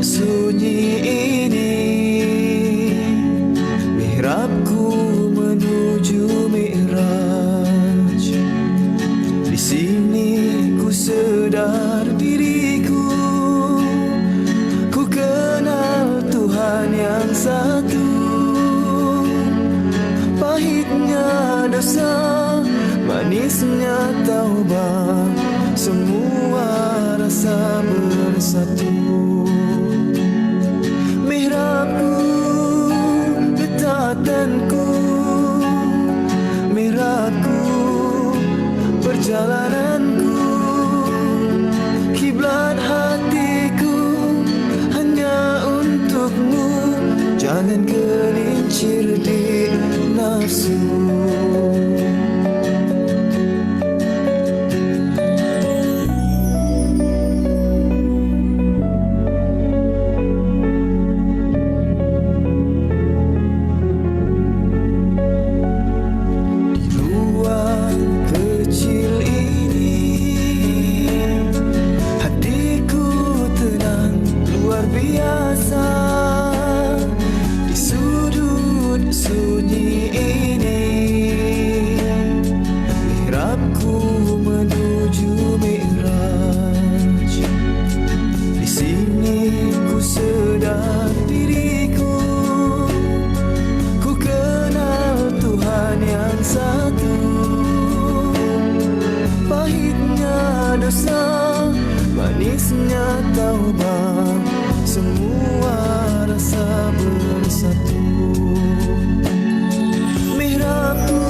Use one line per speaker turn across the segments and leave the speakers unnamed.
sunyi ini, mihrabku menuju mi'raj. Di sini ku sedar diriku, ku kenal Tuhan yang satu. Pahitnya dosa, manisnya taubat, semua rasa bersatu. Mihrabku, ketatanku, mihrabku, perjalananku, kiblat hatiku hanya untukmu. Jangan gelincir di nafsu. Manisnya taubat, semua rasa bersatu. Mihrabku,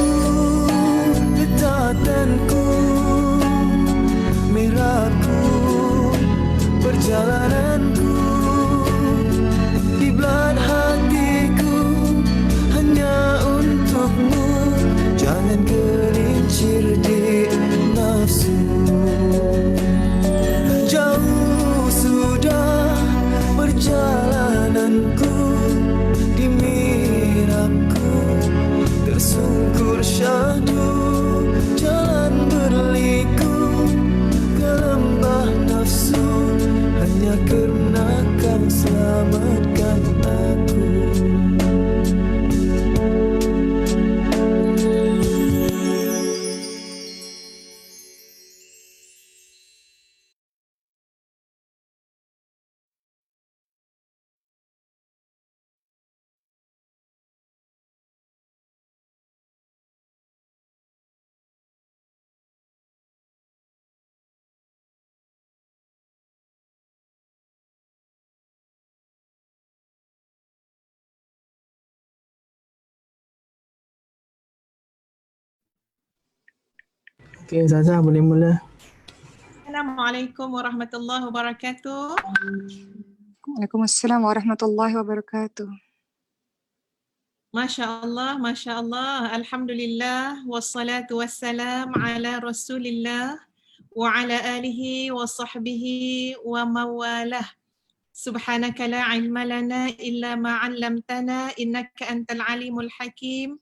ketatanku, mihrabku, perjalananku, kiblat hatiku hanya untukmu. Jangan gelincir di nafsu. Jauh sudah perjalananku, di mihrabku tersungkur syahdu. Jalan berliku ke lembah nafsu, hanya karena kau selamatkan aku.
Okey, Ustazah boleh mula.
Assalamualaikum warahmatullahi wabarakatuh.
Waalaikumsalam warahmatullahi wabarakatuh.
Masya Allah, alhamdulillah, wassalatu wassalam ala rasulillah wa ala alihi wa sahbihi wa mawalah. Subhanaka la ilma lana illa ma 'allamtana innaka antal alimul hakim.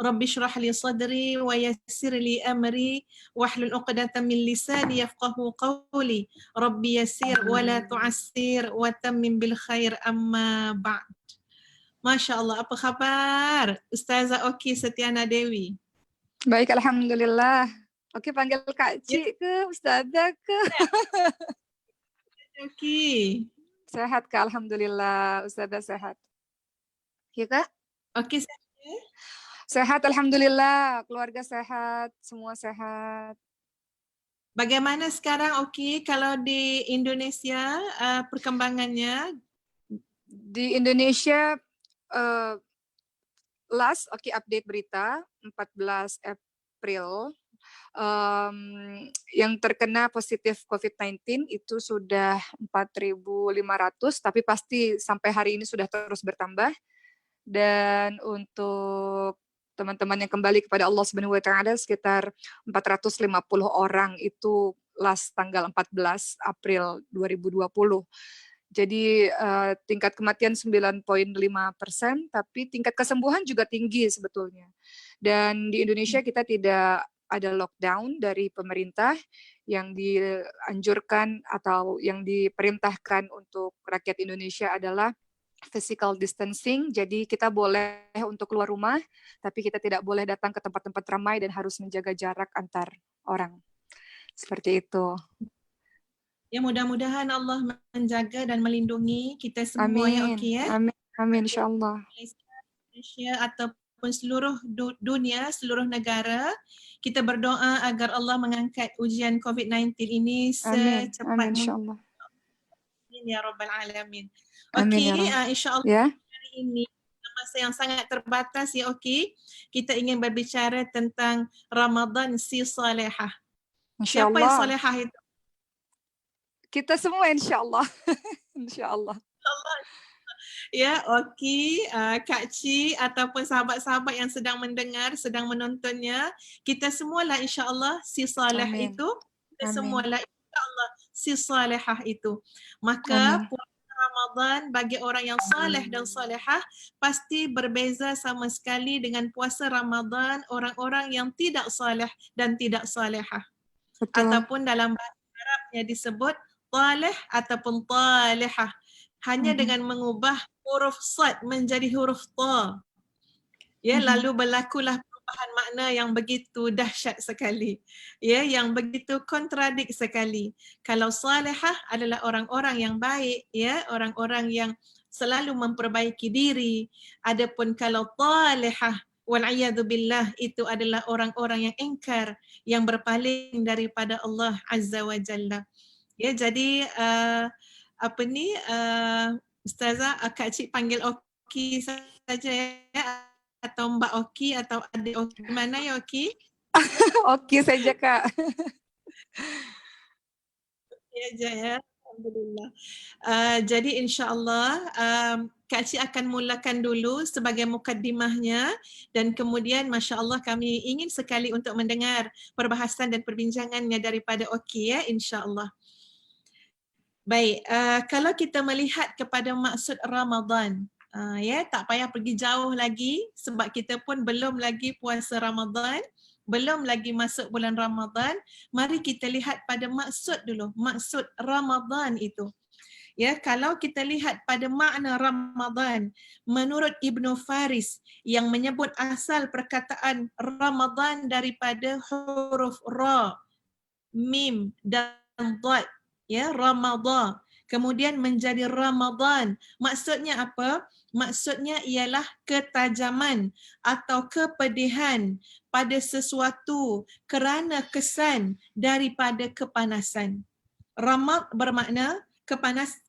Rabbi shrah li sadri wa yassir li amri wahlul 'uqdatam min lisani yafqahu qawli. Rabbi yassir wa la tu'assir wa tammim bil khair, amma ba'd. Masya Allah, apa khabar Ustazah Oki Setiana Dewi?
Baik, alhamdulillah. Oke, panggil Kak Ci ke Ustazah ke?
Oki.
Sehat Kak, alhamdulillah. Ustazah sehat. Ya Kak?
Oki sehat.
Sehat, alhamdulillah. Keluarga sehat, semua sehat.
Bagaimana sekarang Oki kalau di Indonesia perkembangannya?
Di Indonesia last update berita 14 April yang terkena positif COVID-19 itu sudah 4.500, tapi pasti sampai hari ini sudah terus bertambah. Dan untuk teman-teman yang kembali kepada Allah Subhanahu wa taala sekitar 450 orang itu last tanggal 14 April 2020. Jadi tingkat kematian 9,5%, tapi tingkat kesembuhan juga tinggi sebetulnya. Dan di Indonesia kita tidak ada lockdown dari pemerintah yang dianjurkan atau yang diperintahkan untuk rakyat Indonesia adalah physical distancing. Jadi kita boleh untuk keluar rumah, tapi kita tidak boleh datang ke tempat-tempat ramai dan harus menjaga jarak antar orang. Seperti itu.
Ya, mudah-mudahan Allah menjaga dan melindungi kita semua ya,
Amin.
Oki ya.
Amin. Amin insyaAllah.
Malaysia ataupun seluruh dunia, seluruh negara, kita berdoa agar Allah mengangkat ujian COVID-19 ini
Amin.
secepat
Amin
mungkin
insyaAllah.
ya Rabbal Alamin.
Amin ya
Okey,
Rabb.
insyaAllah
Ya.
hari ini masa yang sangat terbatas ya, Oki. Kita ingin berbicara tentang Ramadan si salihah. Siapa yang
Insyaallah.
salihah itu?
Kita semua insyaAllah. InsyaAllah.
Ya, Oki, Kak Ci ataupun sahabat-sahabat yang sedang mendengar, sedang menontonnya, kita semualah insya-Allah si salih
Amin.
itu, kita
Amin.
semualah insya-Allah si salihah itu. Maka
Amin.
puasa Ramadan bagi orang yang saleh dan salihah pasti berbeza sama sekali dengan puasa Ramadan orang-orang yang tidak saleh dan tidak salihah.
Betul.
Ataupun dalam bahasa Arabnya disebut talih ataupun talihah. Hanya dengan mengubah huruf sad menjadi huruf ta. Ya, lalu berlakulah perubahan makna yang begitu dahsyat sekali. Ya, yang begitu kontradik sekali. Kalau salihah adalah orang-orang yang baik, ya, orang-orang yang selalu memperbaiki diri. Adapun kalau talihah wal'iyadu billah itu adalah orang-orang yang ingkar, yang berpaling daripada Allah Azza wa Jalla. Ya, jadi Ustazah, Kak Cik panggil Oki saja ya, atau Mbak Oki atau adik Oki, mana ya Oki?
Oke saja Kak.
Ya aja ya, alhamdulillah. Jadi insya-Allah Kak Cik akan mulakan dulu sebagai mukaddimahnya dan kemudian masya-Allah kami ingin sekali untuk mendengar perbahasan dan perbincangannya daripada Oki ya, insya-Allah. Baik, kalau kita melihat kepada maksud Ramadan, ya, tak payah pergi jauh lagi sebab kita pun belum lagi puasa Ramadan, belum lagi masuk bulan Ramadan. Mari kita lihat pada maksud dulu, maksud Ramadan itu. Ya, kalau kita lihat pada makna Ramadan, menurut Ibnu Faris yang menyebut asal perkataan Ramadan daripada huruf Ra, Mim dan Dad, ya, Ramadan, kemudian menjadi Ramadan. Maksudnya apa? Maksudnya ialah ketajaman atau kepedihan pada sesuatu kerana kesan daripada kepanasan. Ramad bermakna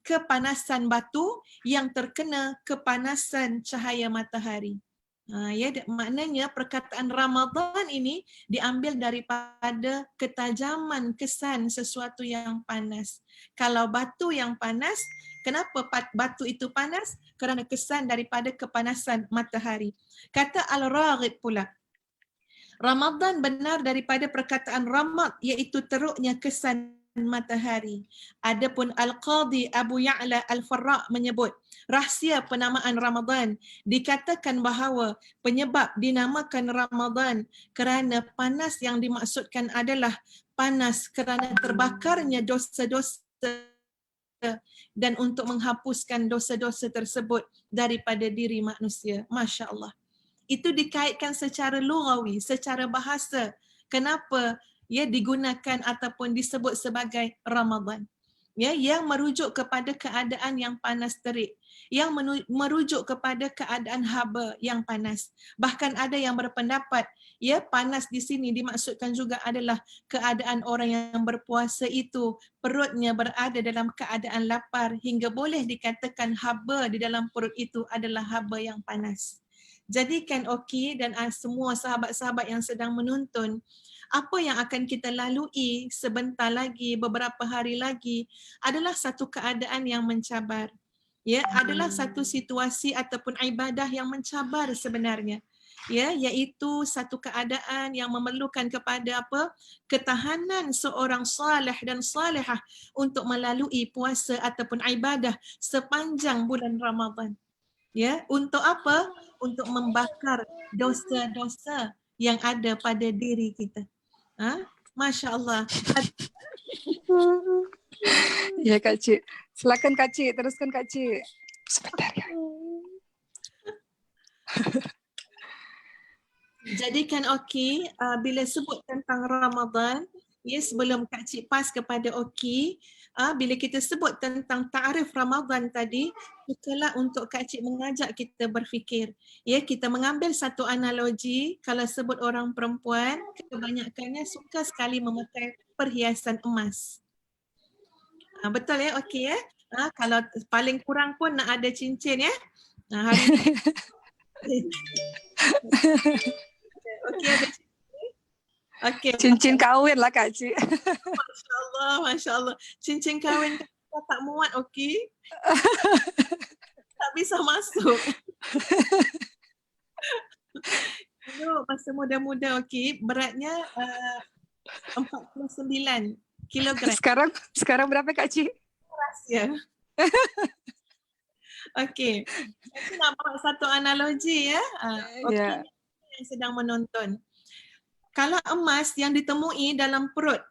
kepanasan batu yang terkena kepanasan cahaya matahari. Ya, maknanya perkataan Ramadan ini diambil daripada ketajaman kesan sesuatu yang panas. Kalau batu yang panas, kenapa batu itu panas? Kerana kesan daripada kepanasan matahari. Kata Al-Raghib pula, Ramadan benar daripada perkataan ramad, iaitu teruknya kesan matahari. Adapun Al-Qadhi Abu Ya'la Al-Farra' menyebut rahsia penamaan Ramadan dikatakan bahawa penyebab dinamakan Ramadan kerana panas yang dimaksudkan adalah panas kerana terbakarnya dosa-dosa dan untuk menghapuskan dosa-dosa tersebut daripada diri manusia. Masya Allah. Itu dikaitkan secara lughawi, secara bahasa. Kenapa ia digunakan ataupun disebut sebagai Ramadan? Ya, yang merujuk kepada keadaan yang panas terik, yang merujuk kepada keadaan haba yang panas. Bahkan ada yang berpendapat, ya, panas di sini dimaksudkan juga adalah keadaan orang yang berpuasa itu perutnya berada dalam keadaan lapar hingga boleh dikatakan haba di dalam perut itu adalah haba yang panas. Jadikan Oki dan semua sahabat-sahabat yang sedang menonton, apa yang akan kita lalui sebentar lagi, beberapa hari lagi adalah satu keadaan yang mencabar. Ya, adalah satu situasi ataupun ibadah yang mencabar sebenarnya. Ya, iaitu satu keadaan yang memerlukan kepada apa? Ketahanan seorang salih dan salihah untuk melalui puasa ataupun ibadah sepanjang bulan Ramadan. Ya, untuk apa? Untuk membakar dosa-dosa yang ada pada diri kita. Masya Allah.
Ya Kak Ci. Silakan Kak Ci, teruskan Kak Ci. Sebentar ya.
Jadikan Oki bila sebut tentang Ramadan, ya sebelum Kak Cik pas kepada Oki, bila kita sebut tentang ta'arif Ramadan tadi, cukalah untuk Kak Cik mengajak kita berfikir. Ya, kita mengambil satu analogi, kalau sebut orang perempuan, kebanyakannya suka sekali memakai perhiasan emas. Betul ya, Oki ya? Kalau paling kurang pun nak ada cincin ya. Hari Okey, ada cincin. Okey.
Cincin kawin lah Kak Ci.
Masya Allah, Masya Allah. Cincin kahwin kita tak muat, okey? Tak bisa masuk. Dulu masa muda-muda, okey, beratnya 49 kilogram.
Sekarang berapa Kak Ci?
Ya. Okey. Saya nak bawa satu analogi ya. Okey. Yang sedang menonton. Kalau emas yang ditemui dalam perut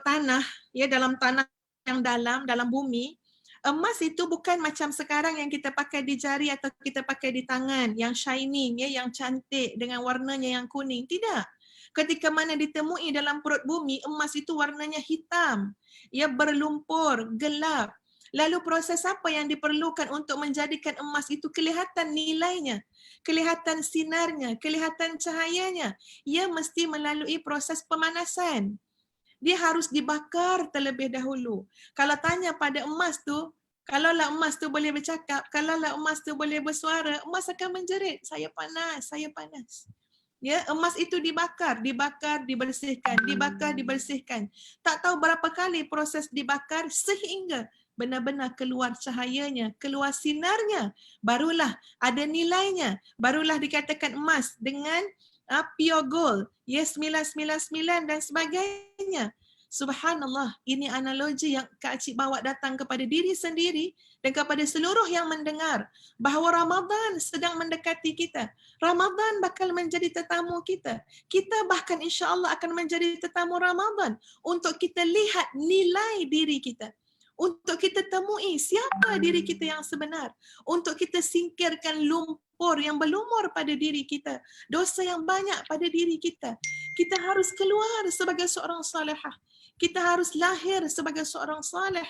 tanah, ya dalam tanah yang dalam bumi, emas itu bukan macam sekarang yang kita pakai di jari atau kita pakai di tangan, yang shining, ya, yang cantik dengan warnanya yang kuning. Tidak. Ketika mana ditemui dalam perut bumi, emas itu warnanya hitam, ya berlumpur, gelap. Lalu proses apa yang diperlukan untuk menjadikan emas itu kelihatan nilainya, kelihatan sinarnya, kelihatan cahayanya? Ia mesti melalui proses pemanasan. Dia harus dibakar terlebih dahulu. Kalau tanya pada emas tu, kalaulah emas tu boleh bercakap, kalaulah emas tu boleh bersuara, emas akan menjerit, saya panas, saya panas. Ya, emas itu dibakar, dibersihkan, dibersihkan. Tak tahu berapa kali proses dibakar sehingga benar-benar keluar cahayanya, keluar sinarnya, barulah ada nilainya, barulah dikatakan emas dengan pure gold, yes 999 dan sebagainya. Subhanallah, ini analogi yang Kak Cik bawa datang kepada diri sendiri dan kepada seluruh yang mendengar bahawa Ramadan sedang mendekati kita. Ramadan bakal menjadi tetamu kita. Kita bahkan insya-Allah akan menjadi tetamu Ramadan untuk kita lihat nilai diri kita. Untuk kita temui siapa diri kita yang sebenar. Untuk kita singkirkan lumpur yang berlumur pada diri kita. Dosa yang banyak pada diri kita. Kita harus keluar sebagai seorang salihah. Kita harus lahir sebagai seorang salih.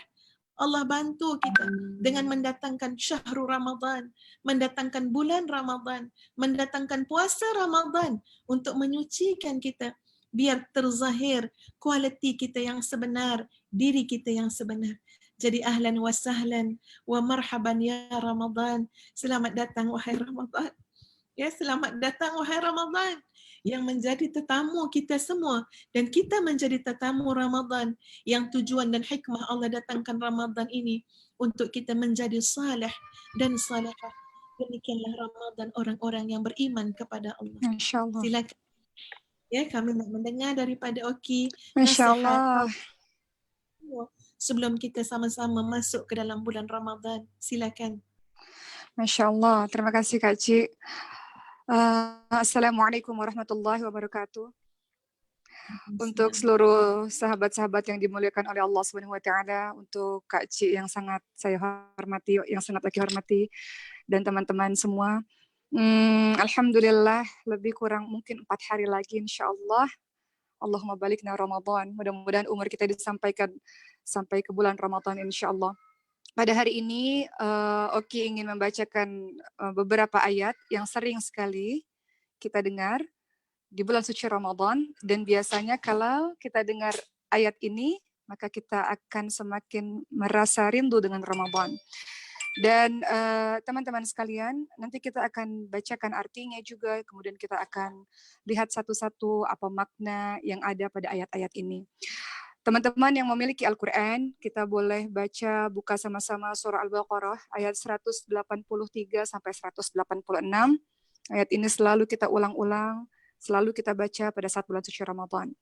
Allah bantu kita dengan mendatangkan syahrul Ramadan, mendatangkan bulan Ramadan, mendatangkan puasa Ramadan untuk menyucikan kita biar terzahir kualiti kita yang sebenar, diri kita yang sebenar. Jadi ahlan wa sahlan wa marhaban ya Ramadan. Selamat datang wahai Ramadan. Ya, selamat datang wahai Ramadan yang menjadi tetamu kita semua dan kita menjadi tetamu Ramadan yang tujuan dan hikmah Allah datangkan Ramadan ini untuk kita menjadi salih dan salihah. Demikianlah Ramadan orang-orang yang beriman kepada Allah.
Masya-Allah.
Silakan. Ya, kami nak mendengar daripada Oki
Masya-Allah.
sebelum kita sama-sama masuk ke dalam bulan Ramadan. Silakan.
Masya-Allah. Terima kasih Kak Ci. Assalamualaikum warahmatullahi wabarakatuh. Untuk seluruh sahabat-sahabat yang dimuliakan oleh Allah Subhanahu wa taala, untuk Kak Ci yang sangat saya hormati, yang sangat lagi hormati, dan teman-teman semua. Alhamdulillah, lebih kurang mungkin 4 hari lagi insya-Allah. Allahumma balikna Ramadan. Mudah-mudahan umur kita disampaikan sampai ke bulan Ramadan insya-Allah. Pada hari ini, Oki ingin membacakan beberapa ayat yang sering sekali kita dengar di bulan suci Ramadan, dan biasanya kalau kita dengar ayat ini, maka kita akan semakin merasa rindu dengan Ramadan. Dan teman-teman sekalian, nanti kita akan bacakan artinya juga, kemudian kita akan lihat satu-satu apa makna yang ada pada ayat-ayat ini. Teman-teman yang memiliki Al-Quran, kita boleh buka sama-sama surah Al-Baqarah ayat 183 sampai 186. Ayat ini selalu kita ulang-ulang, selalu kita baca pada saat bulan suci Ramadan.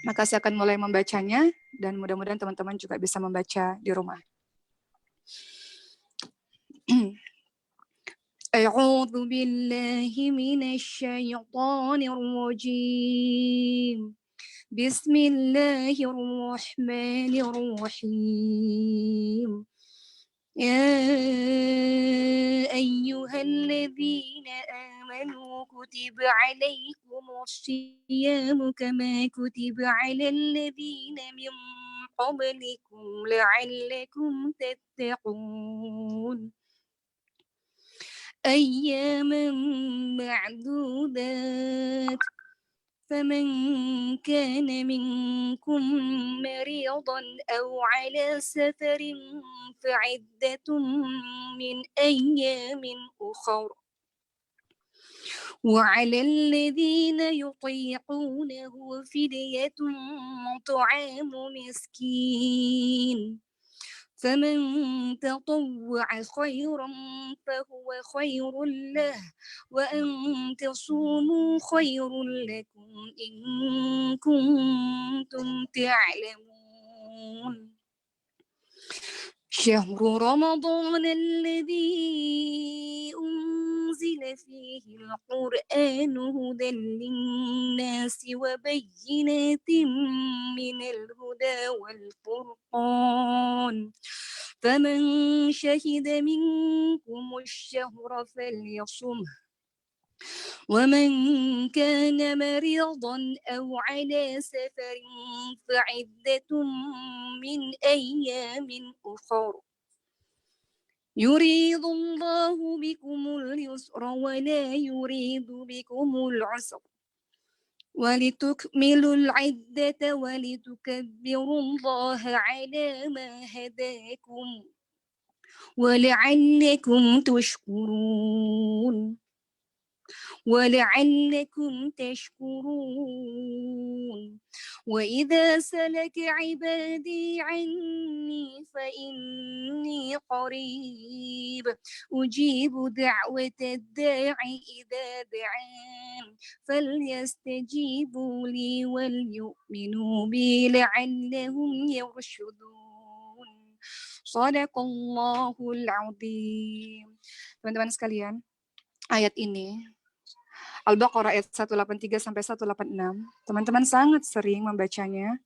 Maka saya akan mulai membacanya, dan mudah-mudahan teman-teman juga bisa membaca di rumah. A'udzu billahi minasy syaithanir rajim. Bismillahirrahmanirrahim. يا أيها الذين آمنوا كتب عليكم الصيام كما كتب على الذين من قبلكم لعلكم تتقون أياما معدودات فمن كان منكم مريضا أو على سفر فعدة من أيام أخر وعلى الذين يطيقونه فدية طعام مسكين فمن تطوع خيرا فهو خير له وأن تصوموا خير لكم إن كنتم تعلمون شهر رمضان الذي أنزل فيه القرآن هدى للناس وبينات من الهدى والفرقان فمن شهد منكم الشهر فليصمه ومن كان مريضا أو على سفر فعدة من أيام أخر يريد الله بكم اليسر ولا يريد بكم العسر ولتكملوا العدة ولتكبروا الله على ما هداكم ولعلكم تشكرون وإذا سلك عبادي عني فإني قريب أجيب دعوة الداعي إذا دعان فليستجيبوا لي وليؤمنوا بي لعلهم يرشدون Shadaqallahul Azim. Teman-teman sekalian, ayat ini Al-Baqarah ayat 183 sampai 186. Teman-teman sangat sering membacanya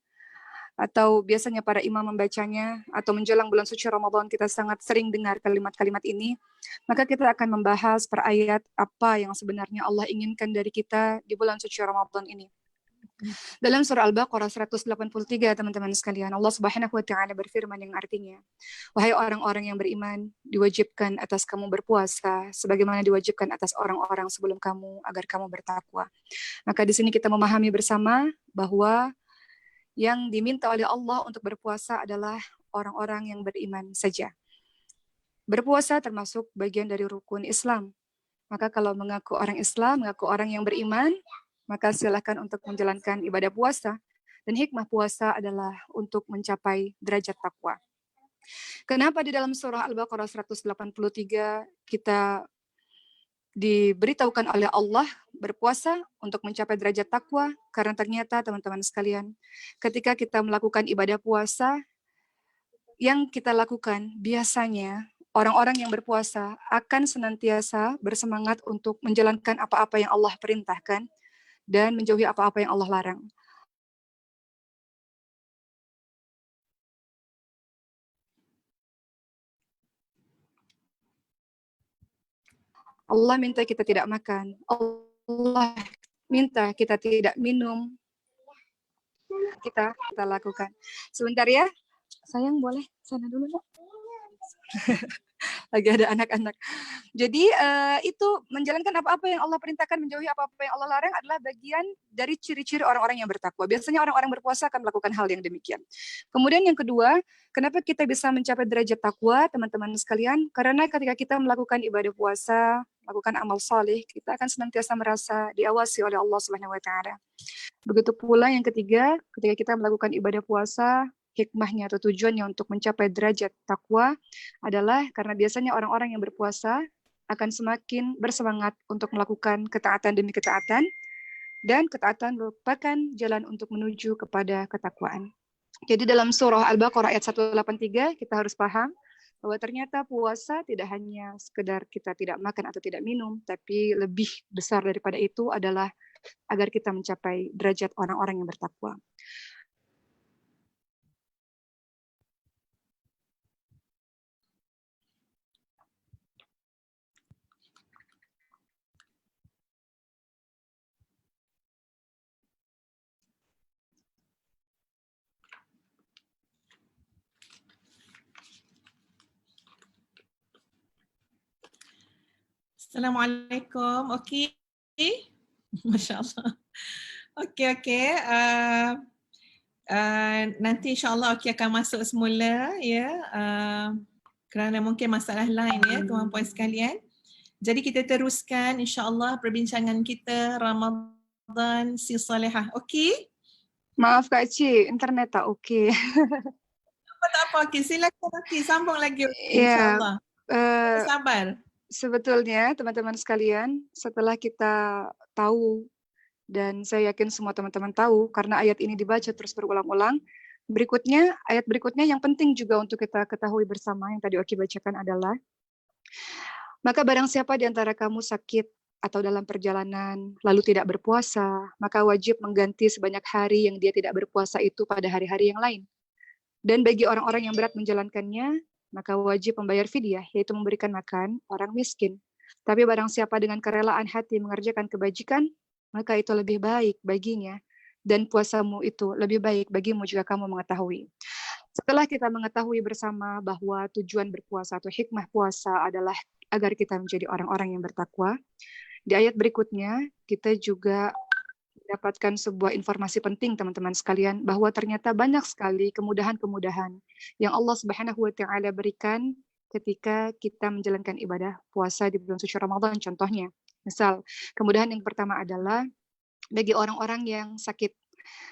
atau biasanya para imam membacanya atau menjelang bulan suci Ramadan kita sangat sering dengar kalimat-kalimat ini. Maka kita akan membahas per ayat apa yang sebenarnya Allah inginkan dari kita di bulan suci Ramadan ini. Dalam surah Al-Baqarah 183, teman-teman sekalian, Allah Subhanahu wa taala berfirman yang artinya, wahai orang-orang yang beriman, diwajibkan atas kamu berpuasa sebagaimana diwajibkan atas orang-orang sebelum kamu agar kamu bertakwa. Maka di sini kita memahami bersama bahwa yang diminta oleh Allah untuk berpuasa adalah orang-orang yang beriman saja. Berpuasa termasuk bagian dari rukun Islam. Maka kalau mengaku orang Islam, mengaku orang yang beriman, maka silakan untuk menjalankan ibadah puasa. Dan hikmah puasa adalah untuk mencapai derajat takwa. Kenapa di dalam surah Al-Baqarah 183 kita diberitahukan oleh Allah berpuasa untuk mencapai derajat takwa? Karena ternyata teman-teman sekalian, ketika kita melakukan ibadah puasa, yang kita lakukan biasanya orang-orang yang berpuasa akan senantiasa bersemangat untuk menjalankan apa-apa yang Allah perintahkan dan menjauhi apa-apa yang Allah larang. Allah minta kita tidak makan. Allah minta kita tidak minum. Kita lakukan. Sebentar ya. Sayang boleh sana dulu, Nak? Lagi ada anak-anak. Jadi itu menjalankan apa-apa yang Allah perintahkan, menjauhi apa-apa yang Allah larang adalah bagian dari ciri-ciri orang-orang yang bertakwa. Biasanya orang-orang berpuasa akan melakukan hal yang demikian. Kemudian yang kedua, kenapa kita bisa mencapai derajat takwa, teman-teman sekalian? Karena ketika kita melakukan ibadah puasa, melakukan amal saleh, kita akan senantiasa merasa diawasi oleh Allah Subhanahu wa taala. Begitu pula yang ketiga, ketika kita melakukan ibadah puasa, hikmahnya atau tujuannya untuk mencapai derajat takwa adalah karena biasanya orang-orang yang berpuasa akan semakin bersemangat untuk melakukan ketaatan demi ketaatan, dan ketaatan merupakan jalan untuk menuju kepada ketakwaan. Jadi dalam surah Al-Baqarah ayat 183 kita harus paham bahwa ternyata puasa tidak hanya sekedar kita tidak makan atau tidak minum, tapi lebih besar daripada itu adalah agar kita mencapai derajat orang-orang yang bertakwa.
Assalamualaikum. Okey. Masya Allah. Okey. Nanti insyaAllah Okey akan masuk semula ya. Kerana mungkin masalah lain ya tuan puan sekalian. Jadi kita teruskan insyaAllah perbincangan kita Ramadan si Salihah. Okey?
Maaf Kak Ci, internet tak okey.
Tak apa Okey. Silakan Okey. Sambung lagi Okey
Ya,
insyaAllah. Sabar.
sebetulnya teman-teman sekalian, setelah kita tahu, dan saya yakin semua teman-teman tahu, karena ayat ini dibaca terus berulang-ulang, ayat berikutnya yang penting juga untuk kita ketahui bersama, yang tadi Oki bacakan adalah, maka barang siapa di antara kamu sakit atau dalam perjalanan, lalu tidak berpuasa, maka wajib mengganti sebanyak hari yang dia tidak berpuasa itu pada hari-hari yang lain. Dan bagi orang-orang yang berat menjalankannya, maka wajib membayar fidyah, yaitu memberikan makan orang miskin. Tapi barang siapa dengan kerelaan hati mengerjakan kebajikan, maka itu lebih baik baginya. Dan puasamu itu lebih baik bagimu jika kamu mengetahui. Setelah kita mengetahui bersama bahwa tujuan berpuasa atau hikmah puasa adalah agar kita menjadi orang-orang yang bertakwa, di ayat berikutnya kita juga dapatkan sebuah informasi penting teman-teman sekalian bahwa ternyata banyak sekali kemudahan-kemudahan yang Allah Subhanahu wa taala berikan ketika kita menjalankan ibadah puasa di bulan suci Ramadan contohnya. Misal, kemudahan yang pertama adalah bagi orang-orang yang sakit.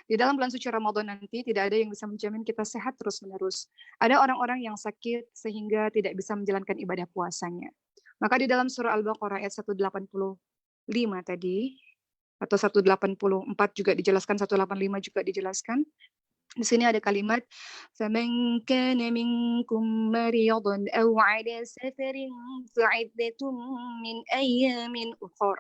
Di dalam bulan suci Ramadan nanti tidak ada yang bisa menjamin kita sehat terus-menerus. Ada orang-orang yang sakit sehingga tidak bisa menjalankan ibadah puasanya. Maka di dalam surah Al-Baqarah ayat 185 tadi atau 184 juga dijelaskan, 185 juga dijelaskan. Di sini ada kalimat فَمَنْ كَانَ مِنْكُمْ مَرِيضًا أَوْ عَلَى سَفَرٍ فَعِدَّةٌ مِنْ أَيَّامٍ أُخَرَ.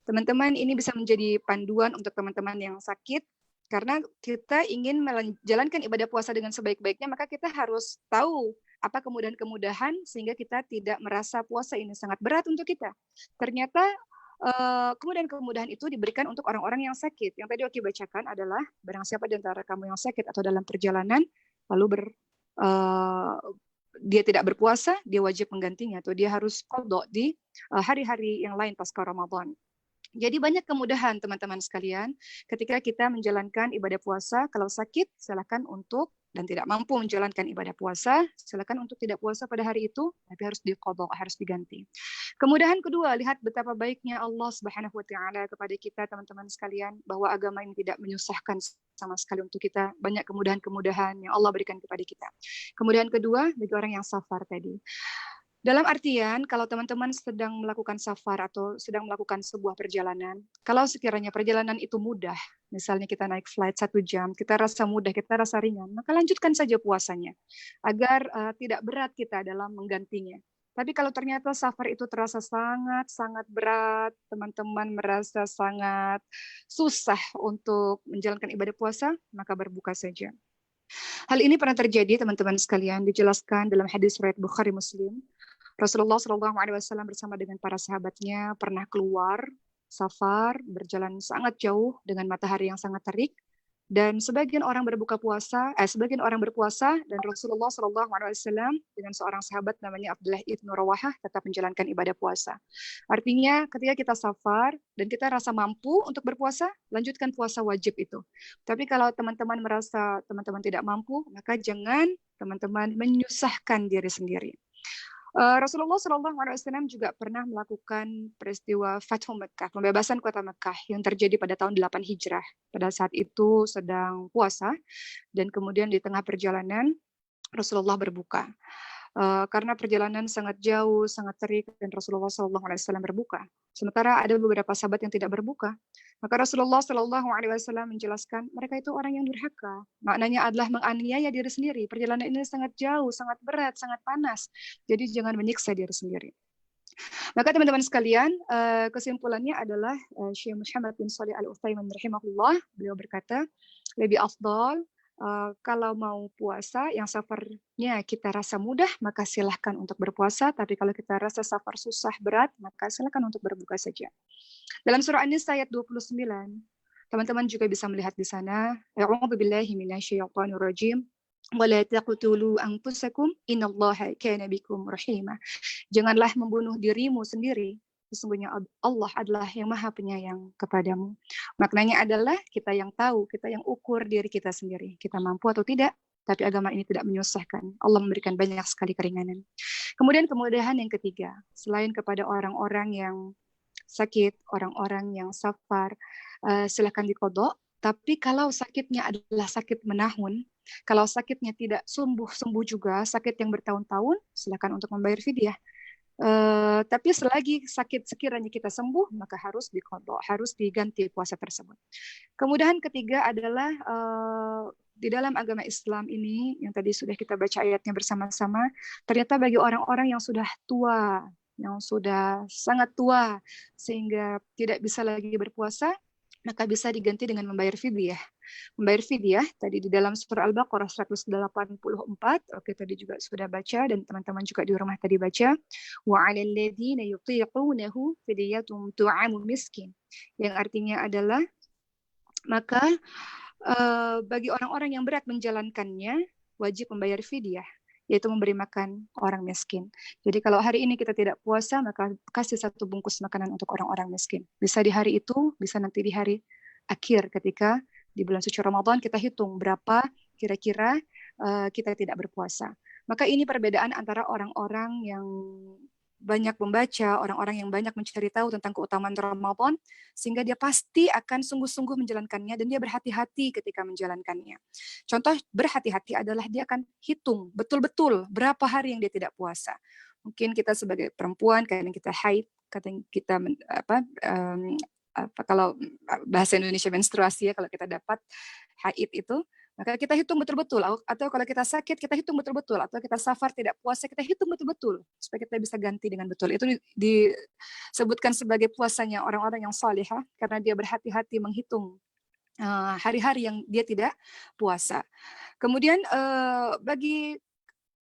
Teman-teman, ini bisa menjadi panduan untuk teman-teman yang sakit, karena kita ingin menjalankan ibadah puasa dengan sebaik-baiknya, maka kita harus tahu apa kemudahan-kemudahan sehingga kita tidak merasa puasa ini sangat berat untuk kita. Ternyata kemudahan-kemudahan itu diberikan untuk orang-orang yang sakit. Yang tadi Oki bacakan adalah barang siapa di antara kamu yang sakit atau dalam perjalanan lalu dia tidak berpuasa, dia wajib menggantinya atau dia harus qadha di hari-hari yang lain pasca Ramadan. Jadi banyak kemudahan teman-teman sekalian ketika kita menjalankan ibadah puasa. Kalau sakit silakan untuk dan tidak mampu menjalankan ibadah puasa, silakan untuk tidak puasa pada hari itu, tapi harus diqadha, harus diganti. Kemudahan kedua, lihat betapa baiknya Allah Subhanahu wa taala kepada kita teman-teman sekalian, bahwa agama ini tidak menyusahkan sama sekali untuk kita. Banyak kemudahan-kemudahan yang Allah berikan kepada kita. Kemudahan kedua bagi orang yang safar tadi. Dalam artian, kalau teman-teman sedang melakukan safar atau sedang melakukan sebuah perjalanan, kalau sekiranya perjalanan itu mudah, misalnya kita naik flight 1 jam, kita rasa mudah, kita rasa ringan, maka lanjutkan saja puasanya, agar tidak berat kita dalam menggantinya. Tapi kalau ternyata safar itu terasa sangat-sangat berat, teman-teman merasa sangat susah untuk menjalankan ibadah puasa, maka berbuka saja. Hal ini pernah terjadi teman-teman sekalian, dijelaskan dalam hadis riwayat Bukhari Muslim. Rasulullah SAW bersama dengan para sahabatnya pernah keluar safar, berjalan sangat jauh dengan matahari yang sangat terik, dan sebagian orang berpuasa dan Rasulullah SAW dengan seorang sahabat namanya Abdullah ibn Rawahah tetap menjalankan ibadah puasa. Artinya ketika kita safar dan kita rasa mampu untuk berpuasa, lanjutkan puasa wajib itu. Tapi kalau teman-teman merasa teman-teman tidak mampu, maka jangan teman-teman menyusahkan diri sendiri. Rasulullah SAW juga pernah melakukan peristiwa Fathu Mekah, pembebasan kota Mekah yang terjadi pada tahun 8 Hijrah. Pada saat itu sedang puasa dan kemudian di tengah perjalanan Rasulullah berbuka. Karena perjalanan sangat jauh, sangat terik, dan Rasulullah SAW berbuka. Sementara ada beberapa sahabat yang tidak berbuka. Maka Rasulullah SAW menjelaskan, mereka itu orang yang durhaka. Maknanya adalah menganiaya diri sendiri. Perjalanan ini sangat jauh, sangat berat, sangat panas. Jadi jangan menyiksa diri sendiri. Maka teman-teman sekalian, kesimpulannya adalah Syekh Muhammad bin Shalih Al-Utsaimin rahimahullah, beliau berkata, lebih afdal kalau mau puasa yang safarnya kita rasa mudah, maka silahkan untuk berpuasa. Tapi kalau kita rasa safar susah, berat, maka silahkan untuk berbuka saja. Dalam surah An-Nisa ayat 29, teman-teman juga bisa melihat di sana, A'udzu billahi minasyaitonir rajim. Wala taqtulu anfusakum innallaha kana bikum rahima. Janganlah membunuh dirimu sendiri. Sesungguhnya Allah adalah yang Maha Penyayang kepadamu. Maknanya adalah kita yang tahu, kita yang ukur diri kita sendiri. Kita mampu atau tidak, tapi agama ini tidak menyusahkan. Allah memberikan banyak sekali keringanan. Kemudian kemudahan yang ketiga, selain kepada orang-orang yang sakit, orang-orang yang safar, silakan diqadha. Tapi kalau sakitnya adalah sakit menahun, kalau sakitnya tidak sembuh juga, sakit yang bertahun-tahun, silakan untuk membayar fidyah. Tapi selagi sakit sekiranya kita sembuh, maka harus diqadha, harus diganti puasa tersebut. Kemudahan ketiga adalah di dalam agama Islam ini, yang tadi sudah kita baca ayatnya bersama-sama, ternyata bagi orang-orang yang sudah tua, yang sudah sangat tua, sehingga tidak bisa lagi berpuasa, maka bisa diganti dengan membayar fidyah. Membayar fidyah tadi di dalam surah Al-Baqarah 184, oke tadi juga sudah baca dan teman-teman juga di rumah tadi baca, wa 'alal ladzina yutiqunahu fidyatun tu'amu miskin, yang artinya adalah maka bagi orang-orang yang berat menjalankannya wajib membayar fidyah, yaitu memberi makan orang miskin. Jadi kalau hari ini kita tidak puasa, maka kasih satu bungkus makanan untuk orang-orang miskin. Bisa di hari itu, bisa nanti di hari akhir ketika di bulan suci Ramadan kita hitung berapa kira-kira kita tidak berpuasa. Maka ini perbedaan antara orang-orang yang banyak membaca, orang-orang yang banyak mencari tahu tentang keutamaan Ramadan, sehingga dia pasti akan sungguh-sungguh menjalankannya dan dia berhati-hati ketika menjalankannya. Contoh berhati-hati adalah dia akan hitung betul-betul berapa hari yang dia tidak puasa. Mungkin kita sebagai perempuan, kadang kita haid, kadang kita kalau bahasa Indonesia menstruasi ya, kalau kita dapat haid itu, maka kita hitung betul-betul, atau kalau kita sakit kita hitung betul-betul, atau kita safar tidak puasa kita hitung betul-betul supaya kita bisa ganti dengan betul. Itu disebutkan sebagai puasanya orang-orang yang salihah karena dia berhati-hati menghitung hari-hari yang dia tidak puasa. Kemudian bagi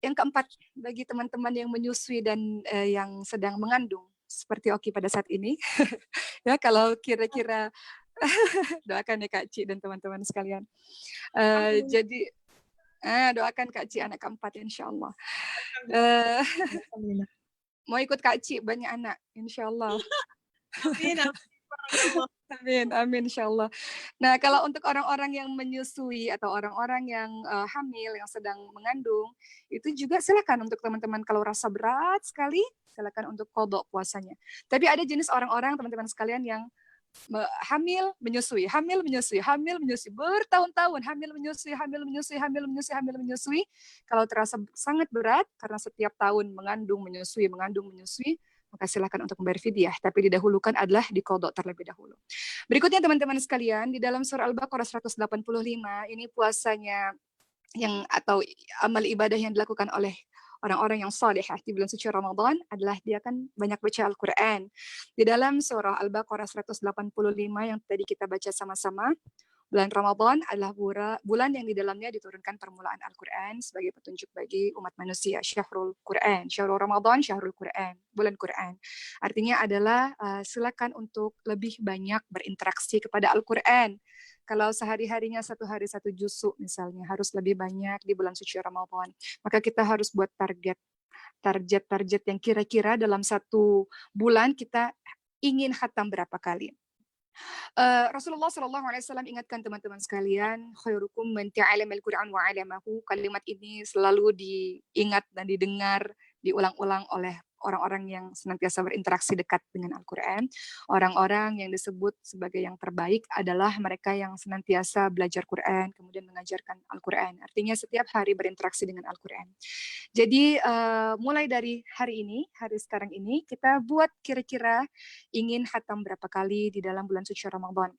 yang keempat, bagi teman-teman yang menyusui dan yang sedang mengandung seperti Oki pada saat ini, ya kalau kira-kira doakan ya Kak Ci dan teman-teman sekalian. Jadi doakan Kak Ci anak keempat insya Allah. Mau ikut Kak Ci banyak anak insya Allah. Amin, amin insya Allah. Nah kalau untuk orang-orang yang menyusui atau orang-orang yang hamil, yang sedang mengandung, itu juga silakan untuk teman-teman kalau rasa berat sekali, silakan untuk qadha puasanya. Tapi ada jenis orang-orang teman-teman sekalian yang hamil menyusui bertahun-tahun, hamil menyusui. Kalau terasa sangat berat karena setiap tahun mengandung menyusui, maka silakan untuk membayar fidyah, tapi didahulukan adalah diqadha terlebih dahulu. Berikutnya teman-teman sekalian, di dalam surah Al-Baqarah 185 ini puasanya yang atau amal ibadah yang dilakukan oleh orang-orang yang salihah di bulan suci Ramadan adalah dia akan banyak baca Al-Quran. Di dalam surah Al-Baqarah 185 yang tadi kita baca sama-sama, bulan Ramadan adalah bulan yang di dalamnya diturunkan permulaan Al-Quran sebagai petunjuk bagi umat manusia. Syahrul Quran, Syahrul Ramadan, Syahrul Quran, bulan Quran. Artinya adalah silakan untuk lebih banyak berinteraksi kepada Al-Quran. Kalau sehari-harinya satu hari satu juzuk misalnya, harus lebih banyak di bulan suci Ramadan. Maka kita harus buat target yang kira-kira dalam satu bulan kita ingin khatam berapa kali. Rasulullah SAW ingatkan teman-teman sekalian, khairukum man ta'allama al-Qur'an wa 'allamahu. Kalimat ini selalu diingat dan didengar, diulang-ulang oleh orang-orang yang senantiasa berinteraksi dekat dengan Al-Quran. Orang-orang yang disebut sebagai yang terbaik adalah mereka yang senantiasa belajar Quran, kemudian mengajarkan Al-Quran. Artinya setiap hari berinteraksi dengan Al-Quran. Jadi mulai dari hari ini, hari sekarang ini, kita buat kira-kira ingin khatam berapa kali di dalam bulan suci Ramadan.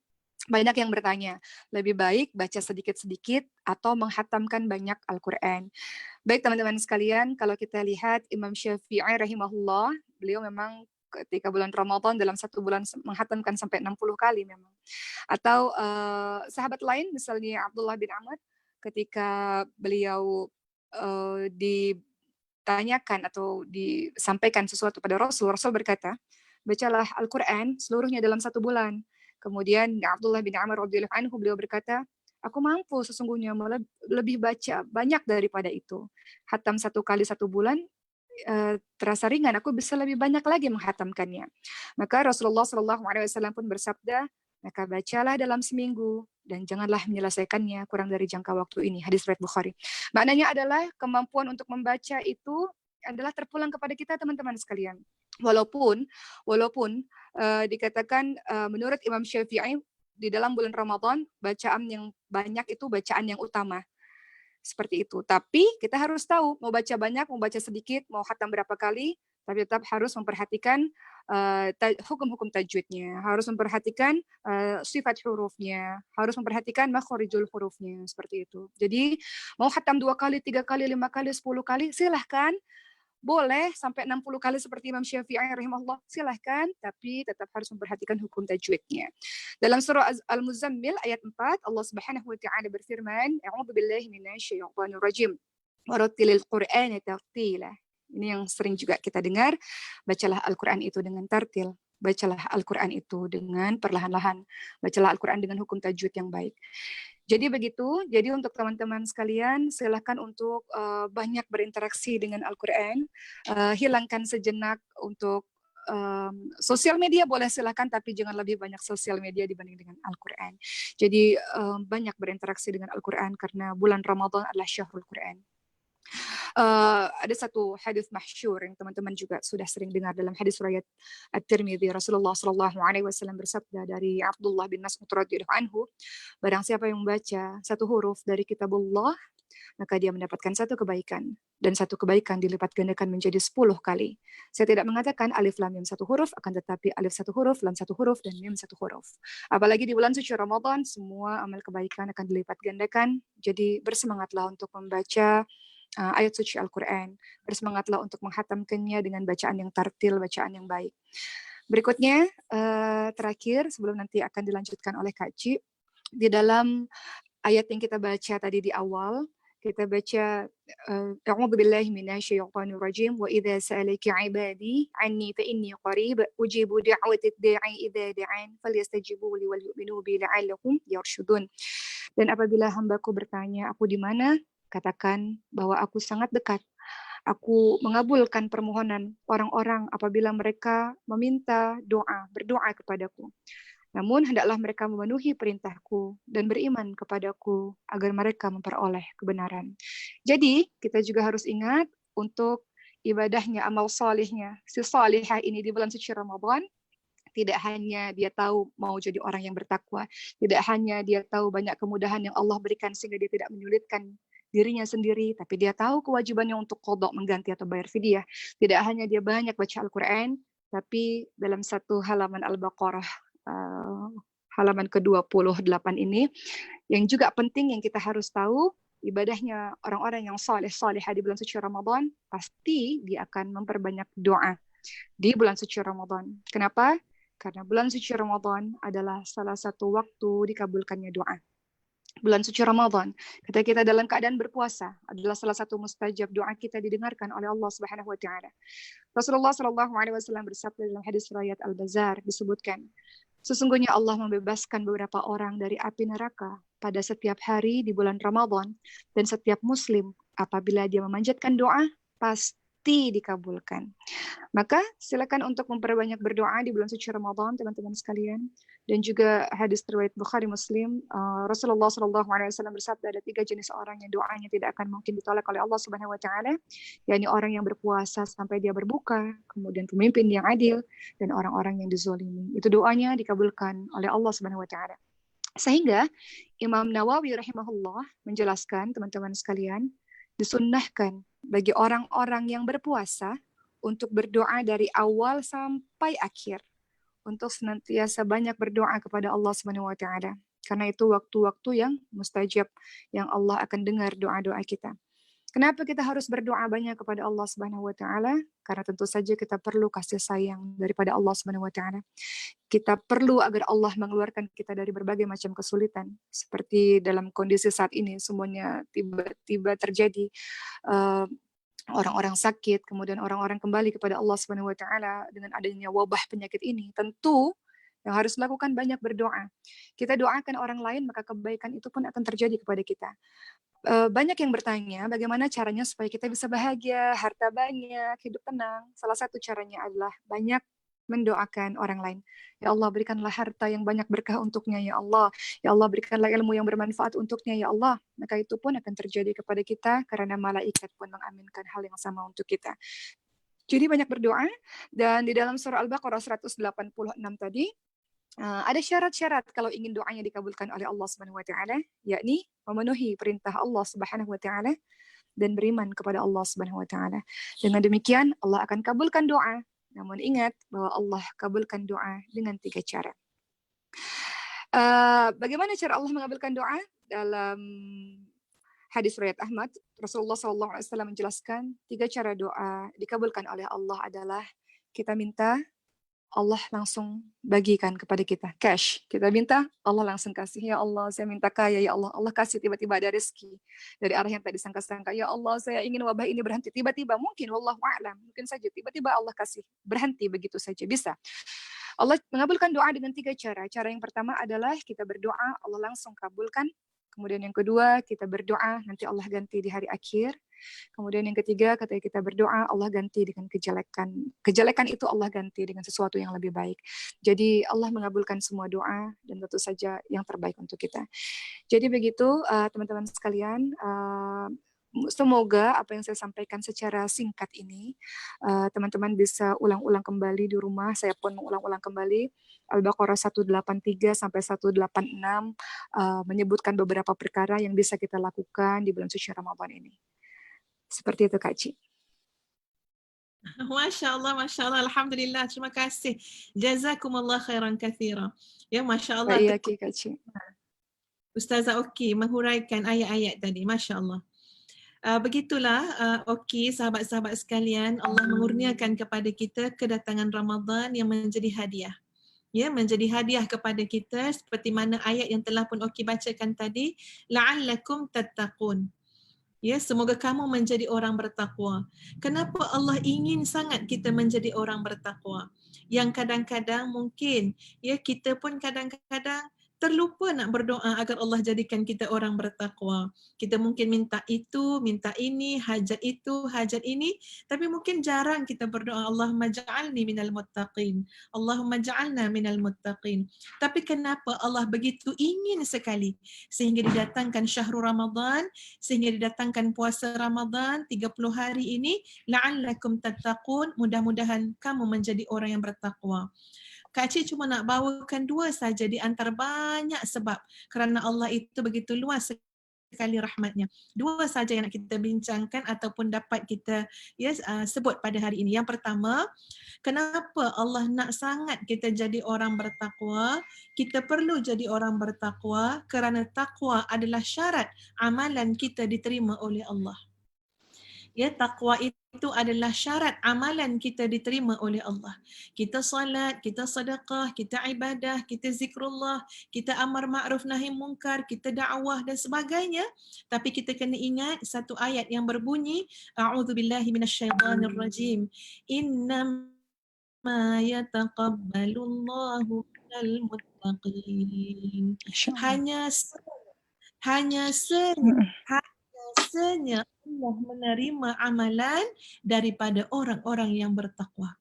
Banyak yang bertanya, lebih baik baca sedikit-sedikit atau menghatamkan banyak Al-Quran. Baik teman-teman sekalian, kalau kita lihat Imam Syafi'i rahimahullah, beliau memang ketika bulan Ramadan dalam satu bulan menghatamkan sampai 60 kali memang. Atau sahabat lain misalnya Abdullah bin Amr, ketika beliau ditanyakan atau disampaikan sesuatu pada Rasul, Rasul berkata, bacalah Al-Quran seluruhnya dalam satu bulan. Kemudian Abdullah bin Amr radhiyallahu anhu beliau berkata, aku mampu sesungguhnya lebih baca banyak daripada itu. Hatam satu kali satu bulan terasa ringan, aku bisa lebih banyak lagi menghatamkannya. Maka Rasulullah SAW pun bersabda, maka bacalah dalam seminggu dan janganlah menyelesaikannya kurang dari jangka waktu ini. Hadis riwayat Bukhari. Maknanya adalah kemampuan untuk membaca itu adalah terpulang kepada kita teman-teman sekalian. Walaupun dikatakan menurut Imam Syafi'i di dalam bulan Ramadan bacaan yang banyak itu bacaan yang utama. Seperti itu. Tapi kita harus tahu mau baca banyak, mau baca sedikit, mau khatam berapa kali, tapi tetap harus memperhatikan hukum-hukum tajwidnya, harus memperhatikan sifat hurufnya, harus memperhatikan makhorijul hurufnya, seperti itu. Jadi mau khatam 2 kali, 3 kali, 5 kali, 10 kali, silahkan. Boleh sampai 60 kali seperti Imam Syafi'i rahimahullah, silahkan, tapi tetap harus memperhatikan hukum tajwidnya. Dalam surah Al-Muzammil ayat 4, Allah Subhanahu wa taala berfirman, A'udzu billahi minasyaitonir rajim. Warattilil Qur'ana tartila. Ini yang sering juga kita dengar, bacalah Al-Qur'an itu dengan tartil. Bacalah Al-Qur'an itu dengan perlahan-lahan. Bacalah Al-Qur'an dengan hukum tajwid yang baik. Jadi begitu, jadi untuk teman-teman sekalian, silakan untuk banyak berinteraksi dengan Al-Quran, hilangkan sejenak untuk sosial media boleh silakan, tapi jangan lebih banyak sosial media dibanding dengan Al-Quran. Jadi banyak berinteraksi dengan Al-Quran karena bulan Ramadan adalah syahrul Quran. Ada satu hadis masyhur yang teman-teman juga sudah sering dengar dalam hadis riwayat At-Tirmidzi. Rasulullah SAW bersabda dari Abdullah bin Mas'ud radhiyallahu anhu, barang siapa yang membaca satu huruf dari kitabullah, maka dia mendapatkan satu kebaikan, dan satu kebaikan dilipat gandakan menjadi 10 kali. Saya tidak mengatakan alif lam mim satu huruf, akan tetapi alif satu huruf, lam satu huruf, dan mim satu huruf. Apalagi di bulan suci Ramadan, semua amal kebaikan akan dilipat gandakan. Jadi bersemangatlah untuk membaca ayat suci Al-Quran. Bersemangatlah untuk menghatamkannya dengan bacaan yang tartil, bacaan yang baik. Berikutnya, terakhir, sebelum nanti akan dilanjutkan oleh Kak Ci, di dalam ayat yang kita baca tadi di awal, kita baca A'udzu billahi minasyaitonir rajim wa idza sa'alaka 'ibadi 'anni fa inni qarib ujibu da'watad da'i idza da'an falyastajibu li wal yu'minu bi la'allahum yarshudun. Dan apabila hambaku bertanya, aku di mana? Katakan bahwa aku sangat dekat. Aku mengabulkan permohonan orang-orang apabila mereka meminta doa, berdoa kepadaku. Namun hendaklah mereka memenuhi perintahku dan beriman kepadaku agar mereka memperoleh kebenaran. Jadi kita juga harus ingat untuk ibadahnya, amal salihnya, si salihah ini di bulan suci Ramadan, tidak hanya dia tahu mau jadi orang yang bertakwa, tidak hanya dia tahu banyak kemudahan yang Allah berikan sehingga dia tidak menyulitkan dirinya sendiri, tapi dia tahu kewajibannya untuk qadha, mengganti atau bayar fidyah. Tidak hanya dia banyak baca Al-Quran, tapi dalam satu halaman Al-Baqarah, halaman ke-28 ini, yang juga penting yang kita harus tahu, ibadahnya orang-orang yang saleh-salehah di bulan suci Ramadan, pasti dia akan memperbanyak doa di bulan suci Ramadan. Kenapa? Karena bulan suci Ramadan adalah salah satu waktu dikabulkannya doa. Bulan suci Ramadan, ketika kita dalam keadaan berpuasa, adalah salah satu mustajab doa kita didengarkan oleh Allah Subhanahu wa taala. Rasulullah SAW bersabda dalam hadis riwayat Al-Bazzar, disebutkan, sesungguhnya Allah membebaskan beberapa orang dari api neraka pada setiap hari di bulan Ramadan, dan setiap muslim apabila dia memanjatkan doa pasti dikabulkan. Maka silakan untuk memperbanyak berdoa di bulan suci Ramadan, teman-teman sekalian. Dan juga hadis riwayat Bukhari Muslim, Rasulullah SAW bersabda ada 3 jenis orang yang doanya tidak akan mungkin ditolak oleh Allah Subhanahu Wa Taala, yakni orang yang berpuasa sampai dia berbuka, kemudian pemimpin yang adil, dan orang-orang yang dizolimi. Itu doanya dikabulkan oleh Allah Subhanahu Wa Taala. Sehingga Imam Nawawi rahimahullah menjelaskan, teman-teman sekalian, disunnahkan bagi orang-orang yang berpuasa untuk berdoa dari awal sampai akhir. untuk senantiasa banyak berdoa kepada Allah Subhanahu wa taala. Karena itu waktu-waktu yang mustajab, yang Allah akan dengar doa-doa kita. Kenapa kita harus berdoa banyak kepada Allah Subhanahu wa taala? Karena tentu saja kita perlu kasih sayang daripada Allah Subhanahu wa taala. Kita perlu agar Allah mengeluarkan kita dari berbagai macam kesulitan. Seperti dalam kondisi saat ini semuanya tiba-tiba terjadi, orang-orang sakit, kemudian orang-orang kembali kepada Allah Subhanahu wa taala dengan adanya wabah penyakit ini. Tentu yang harus dilakukan banyak berdoa. Kita doakan orang lain, maka kebaikan itu pun akan terjadi kepada kita. Banyak yang bertanya bagaimana caranya supaya kita bisa bahagia, harta banyak, hidup tenang. Salah satu caranya adalah banyak mendoakan orang lain. Ya Allah, berikanlah harta yang banyak berkah untuknya, ya Allah. Ya Allah, berikanlah ilmu yang bermanfaat untuknya, ya Allah. Maka itu pun akan terjadi kepada kita karena malaikat pun mengaminkan hal yang sama untuk kita. Jadi banyak berdoa, dan di dalam surah Al-Baqarah 186 tadi, ada syarat-syarat kalau ingin doanya dikabulkan oleh Allah Subhanahu wa taala, yakni memenuhi perintah Allah Subhanahu wa taala dan beriman kepada Allah Subhanahu wa taala. Dengan demikian Allah akan kabulkan doa. Namun ingat bahwa Allah kabulkan doa dengan 3 cara. Bagaimana cara Allah mengabulkan doa? Dalam hadis riwayat Ahmad, Rasulullah SAW menjelaskan 3 cara doa dikabulkan oleh Allah adalah kita minta, Allah langsung bagikan kepada kita cash. Kita minta, Allah langsung kasih. Ya Allah, saya minta kaya, ya Allah. Allah kasih tiba-tiba ada rezeki dari arah yang tak disangka-sangka. Ya Allah, saya ingin wabah ini berhenti. Tiba-tiba mungkin, wallahu a'lam, mungkin saja tiba-tiba Allah kasih berhenti begitu saja, bisa. Allah mengabulkan doa dengan 3 cara. Cara yang pertama adalah kita berdoa, Allah langsung kabulkan. Kemudian yang kedua, kita berdoa, nanti Allah ganti di hari akhir. Kemudian yang ketiga, ketika kita berdoa, Allah ganti dengan kejelekan. Kejelekan itu Allah ganti dengan sesuatu yang lebih baik. Jadi Allah mengabulkan semua doa dan tentu saja yang terbaik untuk kita. Jadi begitu teman-teman sekalian, semoga apa yang saya sampaikan secara singkat ini teman-teman bisa ulang-ulang kembali di rumah. Saya pun mengulang-ulang kembali Al-Baqarah 183 sampai 186 menyebutkan beberapa perkara yang bisa kita lakukan di bulan suci Ramadan ini. Seperti itu Kak Ci.
Masya Allah, Alhamdulillah, terima kasih. Jazakumullah khairan kathira. Ya, Masya Allah.
Iya Kak Ci.
Ustazah Oki menghuraikan ayat-ayat tadi, Masya Allah. Begitulah Oki, sahabat-sahabat sekalian, Allah mengurniakan kepada kita kedatangan Ramadan yang menjadi hadiah. Ya, menjadi hadiah kepada kita seperti mana ayat yang telah pun Oki bacakan tadi, la'allakum tattaqun. Ya, semoga kamu menjadi orang bertakwa. Kenapa Allah ingin sangat kita menjadi orang bertakwa? Yang kadang-kadang mungkin ya kita pun kadang-kadang terlupa nak berdoa agar Allah jadikan kita orang bertakwa. Kita mungkin minta itu, minta ini, hajat itu, hajat ini, tapi mungkin jarang kita berdoa Allahumma ja'alni minal muttaqin. Allahumma ja'alna minal muttaqin. Tapi kenapa Allah begitu ingin sekali sehingga didatangkan syahrul Ramadan, sehingga didatangkan puasa Ramadan 30 hari ini, la'allakum tattaqun, mudah-mudahan kamu menjadi orang yang bertakwa. Kak Cik cuma nak bawakan 2 saja di antara banyak sebab kerana Allah itu begitu luas sekali rahmatnya. 2 saja yang nak kita bincangkan ataupun dapat kita sebut pada hari ini. Yang pertama, kenapa Allah nak sangat kita jadi orang bertakwa? Kita perlu jadi orang bertakwa kerana takwa adalah syarat amalan kita diterima oleh Allah. Ya, takwa itu adalah syarat amalan kita diterima oleh Allah. Kita salat, kita sedekah, kita ibadah, kita zikrullah, kita amar ma'ruf nahi munkar, kita dakwah dan sebagainya. Tapi kita kena ingat satu ayat yang berbunyi, a'udzubillahi minasyaitanir rajim. Innama yataqabbalullahu minal muttaqin. Hanya Allah menerima amalan daripada orang-orang yang bertakwa.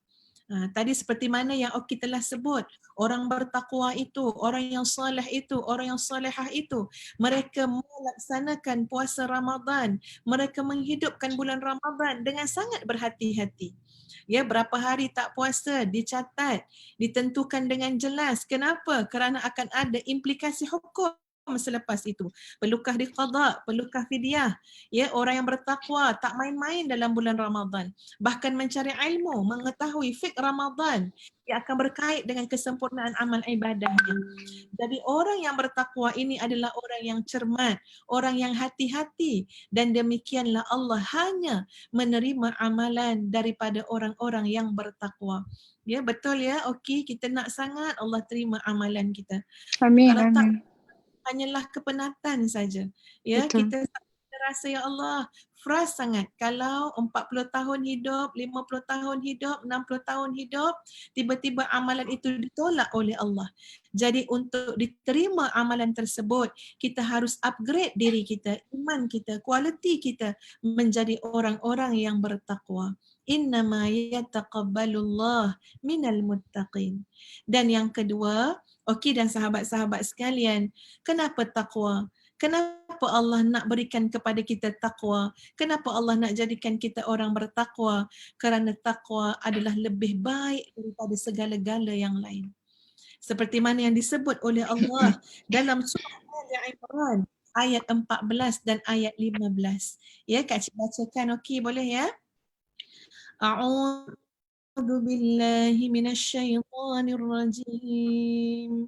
Tadi seperti mana yang Oki telah sebut, orang bertakwa itu, orang yang soleh itu, orang yang solehah itu, mereka melaksanakan puasa Ramadan, mereka menghidupkan bulan Ramadan dengan sangat berhati-hati. Ya, berapa hari tak puasa dicatat, ditentukan dengan jelas. Kenapa? Kerana akan ada implikasi hukum selepas itu? Perlukah diqada? Perlukah fidyah? Ya, orang yang bertakwa tak main-main dalam bulan Ramadan. Bahkan mencari ilmu, mengetahui fiqh Ramadan yang akan berkait dengan kesempurnaan amal ibadahnya. Jadi orang yang bertakwa ini adalah orang yang cermat, orang yang hati-hati, dan demikianlah Allah hanya menerima amalan daripada orang-orang yang bertakwa. Ya, betul ya. Okey, kita nak sangat Allah terima amalan kita.
Amin,
Kalau tak,
amin.
hanyalah kepenatan saja. Ya,
Betul.
kita rasa ya Allah, frust sangat kalau 40 tahun hidup, 50 tahun hidup, 60 tahun hidup, tiba-tiba amalan itu ditolak oleh Allah. Jadi untuk diterima amalan tersebut, kita harus upgrade diri kita, iman kita, kualiti kita menjadi orang-orang yang bertakwa. Innama yataqabbalullah minal muttaqin. Dan yang kedua, okey dan sahabat-sahabat sekalian, kenapa takwa? Kenapa Allah nak berikan kepada kita takwa? Kenapa Allah nak jadikan kita orang bertakwa? Kerana takwa adalah lebih baik daripada segala-gala yang lain. Seperti mana yang disebut oleh Allah dalam surah Al-Imran ayat 14 dan ayat 15. Ya, Kak Cik bacakan, okey boleh ya? A'udzu billahi minasyaitonir rajim.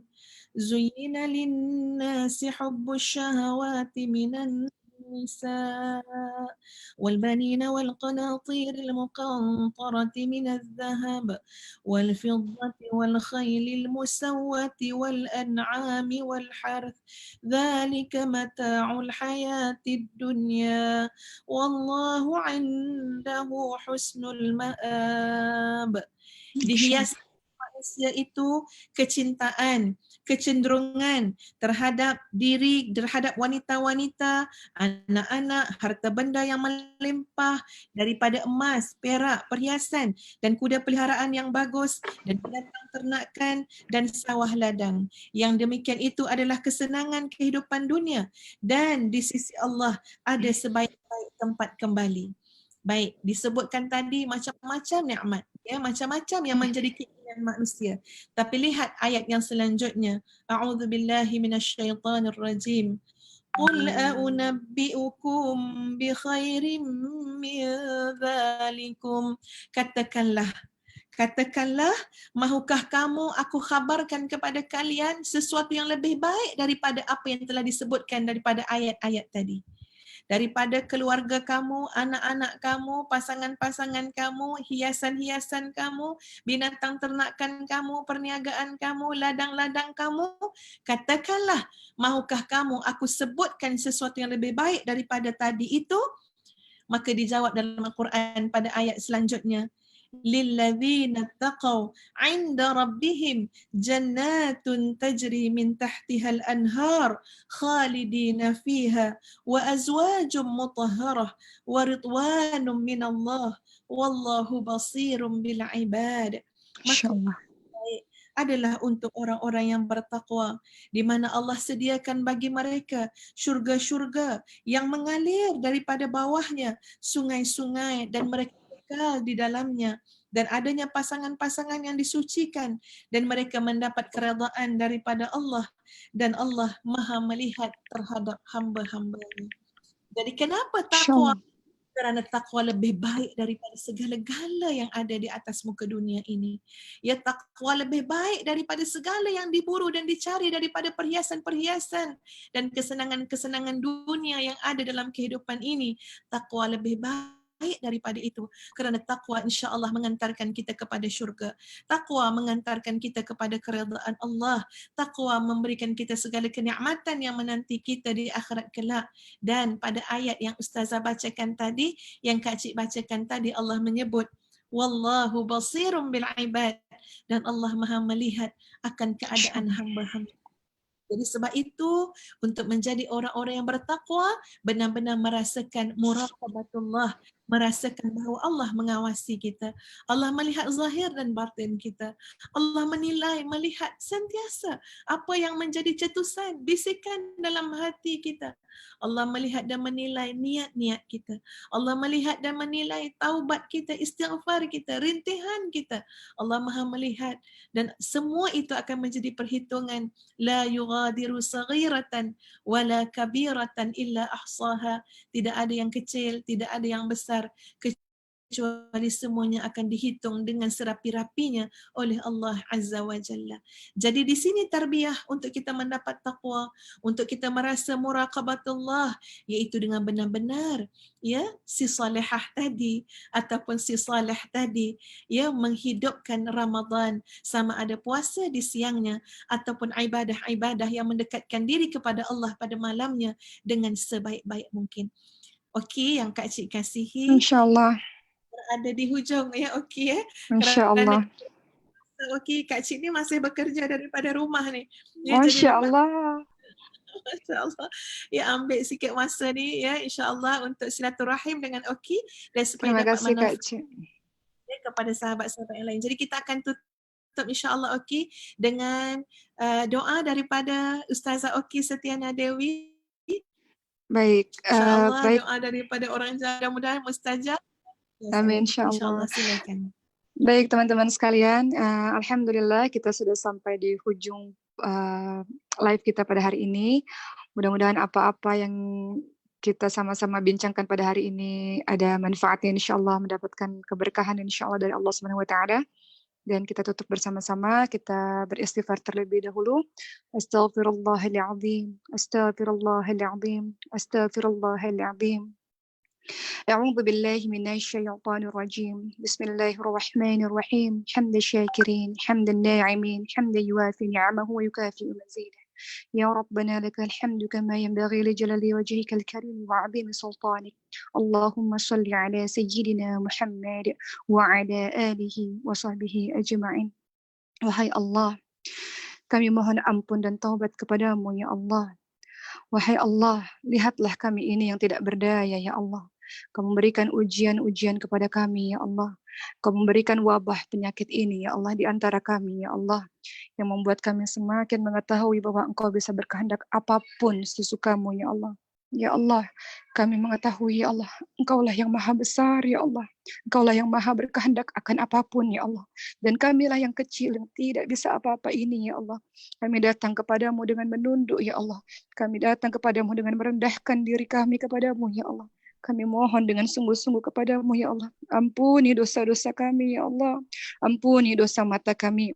زين للناس حب الشهوات من النساء والبنين والقناطير المقنطرة من الذهب والفضة والخيل المسوة والأنعام والحرث ذلك متاع الحياة الدنيا والله عنده حسن المآب. Dihias manusia itu kecintaan, kecenderungan terhadap diri, terhadap wanita-wanita, anak-anak, harta benda yang melimpah daripada emas, perak, perhiasan dan kuda peliharaan yang bagus dan binatang ternakan dan sawah ladang. Yang demikian itu adalah kesenangan kehidupan dunia dan di sisi Allah ada sebaik-baik tempat kembali. Baik, disebutkan tadi macam-macam nikmat, ya, macam-macam yang menjadi keinginan manusia. Tapi lihat ayat yang selanjutnya. A'udzubillahi minasyaitonir rajim. Qul a'unabbi'ukum bi khairim min dzalikum. Katakanlah, mahukah kamu aku khabarkan kepada kalian sesuatu yang lebih baik daripada apa yang telah disebutkan daripada ayat-ayat tadi. Daripada keluarga kamu, anak-anak kamu, pasangan-pasangan kamu, hiasan-hiasan kamu, binatang ternakan kamu, perniagaan kamu, ladang-ladang kamu, katakanlah, mahukah kamu aku sebutkan sesuatu yang lebih baik daripada tadi itu? Maka dijawab dalam Al-Quran pada ayat selanjutnya, lilladzina taqaw 'inda rabbihim jannatun tajri min tahtihal anhar khalidina fiha wa azwajum mutahharah wa ridwanum minallah wallahu basirum bil ibad.
Insyaallah.
Adalah untuk orang-orang yang bertakwa, di mana Allah sediakan bagi mereka syurga-syurga yang mengalir daripada bawahnya sungai-sungai dan mereka kekal di dalamnya, dan adanya pasangan-pasangan yang disucikan dan mereka mendapat keredaan daripada Allah dan Allah Maha melihat terhadap hamba-hambanya. Jadi kenapa takwa? Kerana takwa lebih baik daripada segala-gala yang ada di atas muka dunia ini. Ya, takwa lebih baik daripada segala yang diburu dan dicari daripada perhiasan-perhiasan dan kesenangan-kesenangan dunia yang ada dalam kehidupan ini. Takwa lebih baik daripada itu. Kerana takwa insya-Allah mengantarkan kita kepada syurga. Takwa mengantarkan kita kepada keredaan Allah. Takwa memberikan kita segala kenikmatan yang menanti kita di akhirat kelak. Dan pada ayat yang Ustazah bacakan tadi, yang Kak Cik bacakan tadi, Allah menyebut wallahu basirum bil ibad, dan Allah Maha melihat akan keadaan hamba-hamba. Jadi sebab itu untuk menjadi orang-orang yang bertakwa, benar-benar merasakan muraqabatullah, merasakan bahawa Allah mengawasi kita. Allah melihat zahir dan batin kita. Allah menilai, melihat sentiasa apa yang menjadi cetusan, bisikan dalam hati kita. Allah melihat dan menilai niat-niat kita. Allah melihat dan menilai taubat kita, istighfar kita, rintihan kita. Allah Maha melihat dan semua itu akan menjadi perhitungan. La yughadiru saghiratan wala kabiratan illa ahsaha. Tidak ada yang kecil, tidak ada yang besar, kecuali semuanya akan dihitung dengan serapi-rapinya oleh Allah Azza wa Jalla. Jadi di sini tarbiyah untuk kita mendapat taqwa, untuk kita merasa muraqabatullah, iaitu dengan benar-benar ya si salihah tadi ataupun si salih tadi ya menghidupkan Ramadan, sama ada puasa di siangnya ataupun ibadah-ibadah yang mendekatkan diri kepada Allah pada malamnya dengan sebaik-baik mungkin. Okey, yang Kak Cik kasihi
InsyaAllah.
ada di hujung ya, okey ya.
InsyaAllah.
Okey, Kak Cik ni masih bekerja daripada rumah ni. Ya, jadi
Masya
lepas
Allah.
insya-Allah ya ambil sikit masa ni ya insya-Allah untuk silaturahim dengan Okey dan supaya
Terima
dapat
kasih Kak
manfaat
Cik.
kepada sahabat-sahabat yang lain. Jadi kita akan tutup insya-Allah Okey dengan doa daripada Ustazah Okey Setiana Dewi.
Baik,
Insya-Allah
baik.
doa daripada orang jaga, mudah-mudahan mustajab. Ya,
Amin,
saya.
insyaAllah.
Insya-Allah silakan.
Baik teman-teman sekalian, alhamdulillah kita sudah sampai di hujung live kita pada hari ini. Mudah-mudahan apa-apa yang kita sama-sama bincangkan pada hari ini ada manfaatnya insyaallah, mendapatkan keberkahan insyaallah dari Allah Subhanahu wa taala. Dan kita tutup bersama-sama, kita beristighfar terlebih dahulu. Astaghfirullahaladzim, astaghfirullahaladzim, astaghfirullahaladzim. أعوذ بالله من الشيطان الرجيم بسم الله الرحمن الرحيم حمد الشاكرين حمد الناعمين حمد يوافي نعمه ويكافئ مزيده يا ربنا لك الحمد كما ينبغي لجلال وجهك الكريم وعظيم سلطانك اللهم صل على سيدنا محمد وعلى آله وصحبه أجمعين. Wahai Allah, kami mohon ampun dan taubat kepadamu ya Allah. Wahai Allah, lihatlah kami ini yang tidak berdaya ya Allah. Kau memberikan ujian-ujian kepada kami ya Allah. Kau memberikan wabah penyakit ini ya Allah di antara kami ya Allah. Yang membuat kami semakin mengetahui bahwa Engkau bisa berkehendak apapun sesukamu ya Allah. Ya Allah, kami mengetahui ya Allah, Engkaulah yang maha besar ya Allah. Engkaulah yang maha berkehendak akan apapun ya Allah. Dan kamilah yang kecil yang tidak bisa apa-apa ini ya Allah. Kami datang kepadamu dengan menunduk ya Allah. Kami datang kepadamu dengan merendahkan diri kami kepadamu ya Allah. Kami mohon dengan sungguh-sungguh kepadamu ya Allah. Ampuni dosa-dosa kami ya Allah. Ampuni dosa mata kami.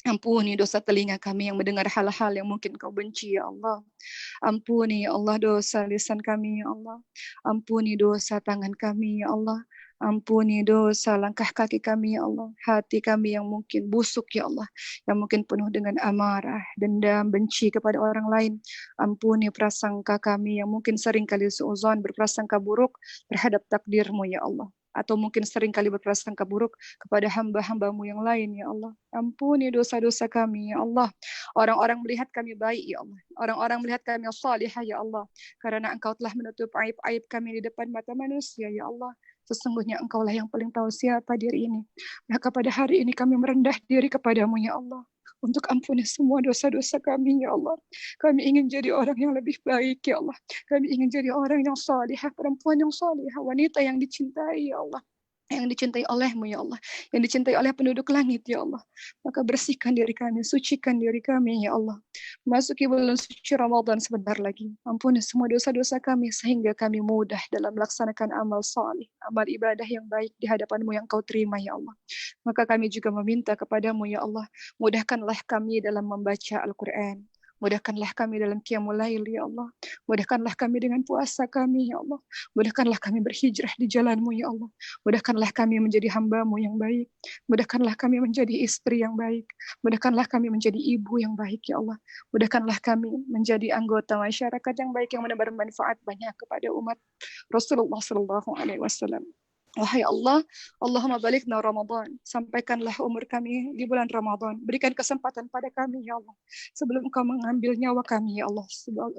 Ampuni dosa telinga kami yang mendengar hal-hal yang mungkin kau benci ya Allah. Ampuni ya Allah dosa lisan kami ya Allah. Ampuni dosa tangan kami ya Allah. Ampuni dosa langkah kaki kami ya Allah. Hati kami yang mungkin busuk ya Allah. Yang mungkin penuh dengan amarah, dendam, benci kepada orang lain. Ampuni prasangka kami yang mungkin sering kali suudzon berprasangka buruk terhadap takdirmu ya Allah. Atau mungkin sering kali berprasangka buruk kepada hamba-hambamu yang lain ya Allah. Ampuni dosa-dosa kami ya Allah. Orang-orang melihat kami baik ya Allah. Orang-orang melihat kami salihah ya Allah. Karena Engkau telah menutup aib-aib kami di depan mata manusia ya Allah. Sesungguhnya Engkaulah yang paling tahu siapa diri ini. Maka pada hari ini kami merendah diri kepadamu ya Allah. Untuk ampuni semua dosa-dosa kami ya Allah. Kami ingin jadi orang yang lebih baik ya Allah. Kami ingin jadi orang yang salihah, perempuan yang salihah, wanita yang dicintai ya Allah. Yang dicintai olehmu ya Allah. Yang dicintai oleh penduduk langit ya Allah. Maka bersihkan diri kami, sucikan diri kami ya Allah. Masuki bulan suci Ramadan sebentar lagi. Ampuni semua dosa-dosa kami sehingga kami mudah dalam melaksanakan amal salih, amal ibadah yang baik di hadapanmu yang kau terima ya Allah. Maka kami juga meminta kepadamu ya Allah, mudahkanlah kami dalam membaca Al-Quran. Mudahkanlah kami dalam qiyamul lail ya Allah. Mudahkanlah kami dengan puasa kami ya Allah. Mudahkanlah kami berhijrah di jalanmu ya Allah. Mudahkanlah kami menjadi hamba-Mu yang baik. Mudahkanlah kami menjadi istri yang baik. Mudahkanlah kami menjadi ibu yang baik ya Allah. Mudahkanlah kami menjadi anggota masyarakat yang baik yang benar-benar bermanfaat banyak kepada umat Rasulullah sallallahu alaihi wasallam. Wahai Allah, Allahumma balikna Ramadan. Sampaikanlah umur kami di bulan Ramadan. Berikan kesempatan pada kami, ya Allah. Sebelum Engkau mengambil nyawa kami, ya Allah.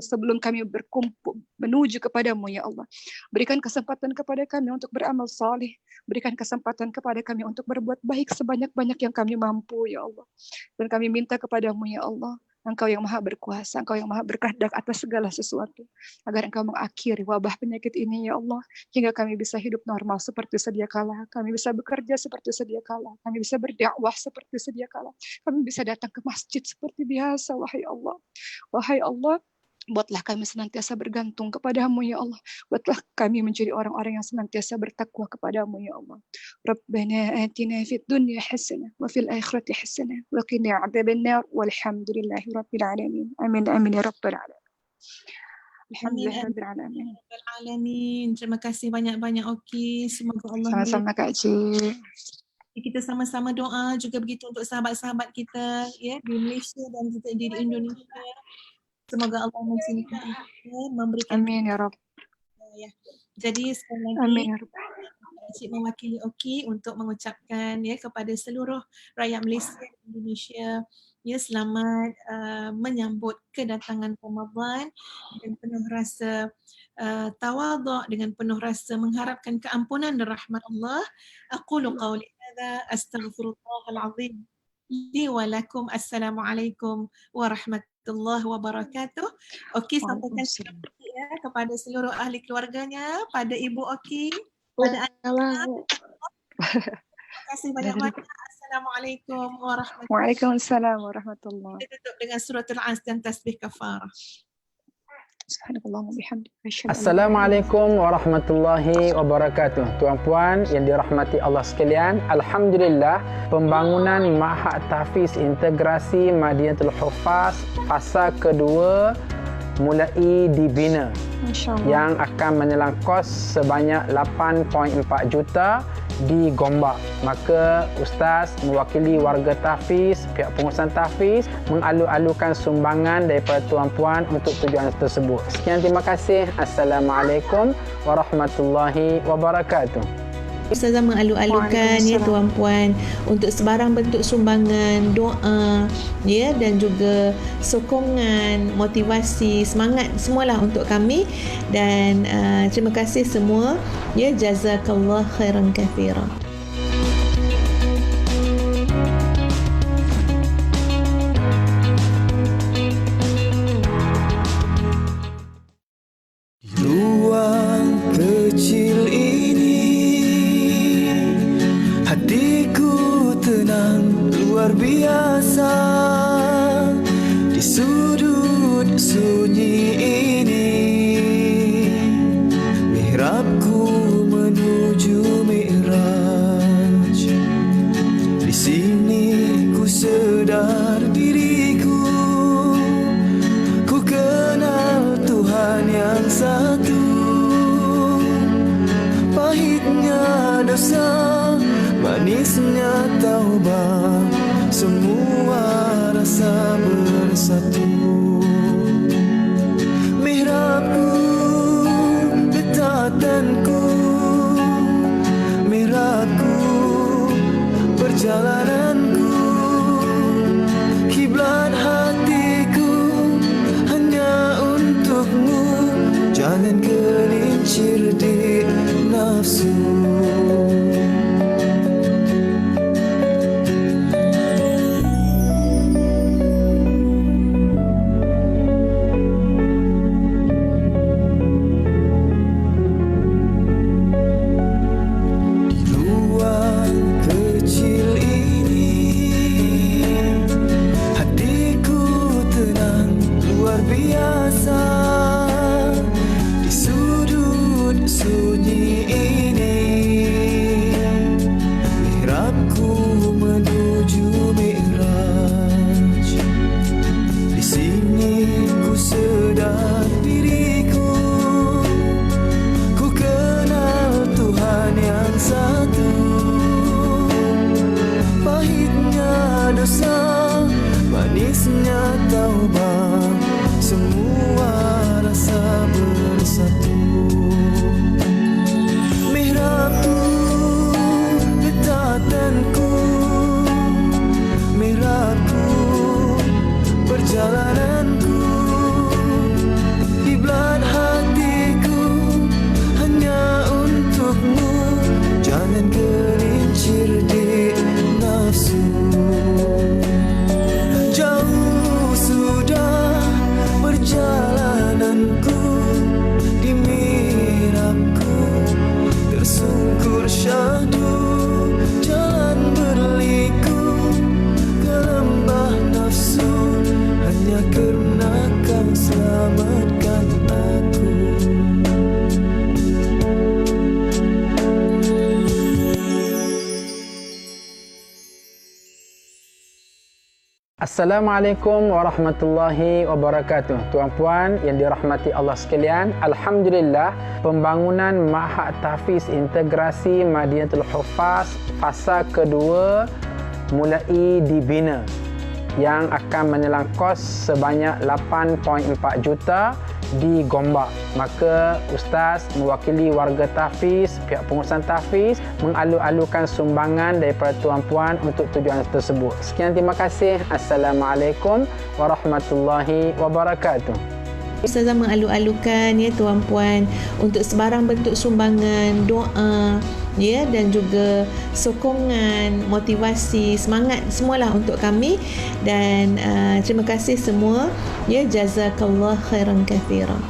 Sebelum kami berkumpul menuju kepadamu, ya Allah. Berikan kesempatan kepada kami untuk beramal salih. Berikan kesempatan kepada kami untuk berbuat baik sebanyak-banyak yang kami mampu, ya Allah. Dan kami minta kepadamu, ya Allah. Engkau yang maha berkuasa, Engkau yang maha berkehendak atas segala sesuatu. Agar Engkau mengakhiri wabah penyakit ini, ya Allah. Hingga kami bisa hidup normal seperti sedia kala. Kami bisa bekerja seperti sedia kala. Kami bisa berdakwah seperti sedia kala. Kami bisa datang ke masjid seperti biasa, wahai Allah. Wahai Allah, buatlah kami senantiasa bergantung kepadamu, ya Allah. Buatlah kami menjadi orang-orang yang senantiasa bertakwa kepadamu, ya Allah. Rabbana atina fid dunya hasanah wa fil akhirati hasanah wa qina adzabannar walhamdulillahi rabbil alamin. Amin amin ya rabbal alamin. Alhamdulillah rabbil alamin.
Alamin. Terima kasih banyak-banyak Oki. Semoga Allah
Sama-sama Kak Cik.
kita sama-sama doa juga begitu untuk sahabat-sahabat kita ya di Malaysia dan juga di Indonesia. Semoga Allah mencintai kita, memberikan
Amin ya Rabb.
ya. Jadi sekali lagi
Amin ya Rabb.
Cik mewakili Oki untuk mengucapkan ya kepada seluruh rakyat Malaysia dan Indonesia ya selamat menyambut kedatangan Ramadan dengan penuh rasa tawadhu, dengan penuh rasa mengharapkan keampunan dan rahmat Allah. Aqulu qawli hadza astaghfirullahal azim li wa lakum. Assalamualaikum warahmatullahi wabarakatuh. Oki sampaikan ya kepada seluruh ahli keluarganya, pada Ibu Oki, pada anak. Terima kasih banyak-banyak. Assalamualaikum warahmatullahi wabarakatuh.
Waalaikumsalam warahmatullahi.
Kita tutup dengan suratul As dan tasbih kafarah.
Subhanallah wa bihamdihi.
Assalamualaikum warahmatullahi wabarakatuh. Tuan-puan yang dirahmati Allah sekalian, alhamdulillah pembangunan Ma'had Tahfiz Integrasi Madinatul Huffaz fasa kedua mulai dibina yang akan menelan kos sebanyak 8.4 juta di Gombak. Maka Ustaz mewakili warga tahfiz, pihak pengurusan tahfiz mengalu-alukan sumbangan daripada tuan-puan untuk tujuan tersebut. Sekian, terima kasih. Assalamualaikum warahmatullahi wabarakatuh.
Ustazah mengalu-alukan ya tuan-puan untuk sebarang bentuk sumbangan, doa ya dan juga sokongan, motivasi, semangat semualah untuk kami dan terima kasih semua ya, jazakallah khairan katsiran.
Ruang kecil ini hatiku tenang luar biasa. Di sudut sunyi ini mihrabku menuju mi'raj. Di sini ku sedar diriku, ku kenal Tuhan yang satu. Pahitnya dosa, manisnya taubat, semua rasa bersatu. Mihrabku, dekatanku, mihrabku, perjalananku, kiblat hatiku hanya untukmu. Jangan gelincir di nafsu. Manisnya taubat, semua rasa bersatu. Mihrabku
Assalamualaikum warahmatullahi wabarakatuh. Tuan-puan yang dirahmati Allah sekalian, alhamdulillah pembangunan Ma'had Tahfiz Integrasi Madinatul Huffaz fasa kedua mulai dibina yang akan menelan kos sebanyak 8.4 juta di Gombak. Maka Ustaz mewakili warga tahfiz, pihak pengurusan tahfiz mengalu-alukan sumbangan daripada tuan-puan untuk tujuan tersebut. Sekian, terima kasih. Assalamualaikum warahmatullahi wabarakatuh.
Ustazah mengalu-alukan ya tuan-puan untuk sebarang bentuk sumbangan, doa ya, dan juga sokongan, motivasi, semangat semualah untuk kami, dan terima kasih semua ya, jazakallah khairan katsiran.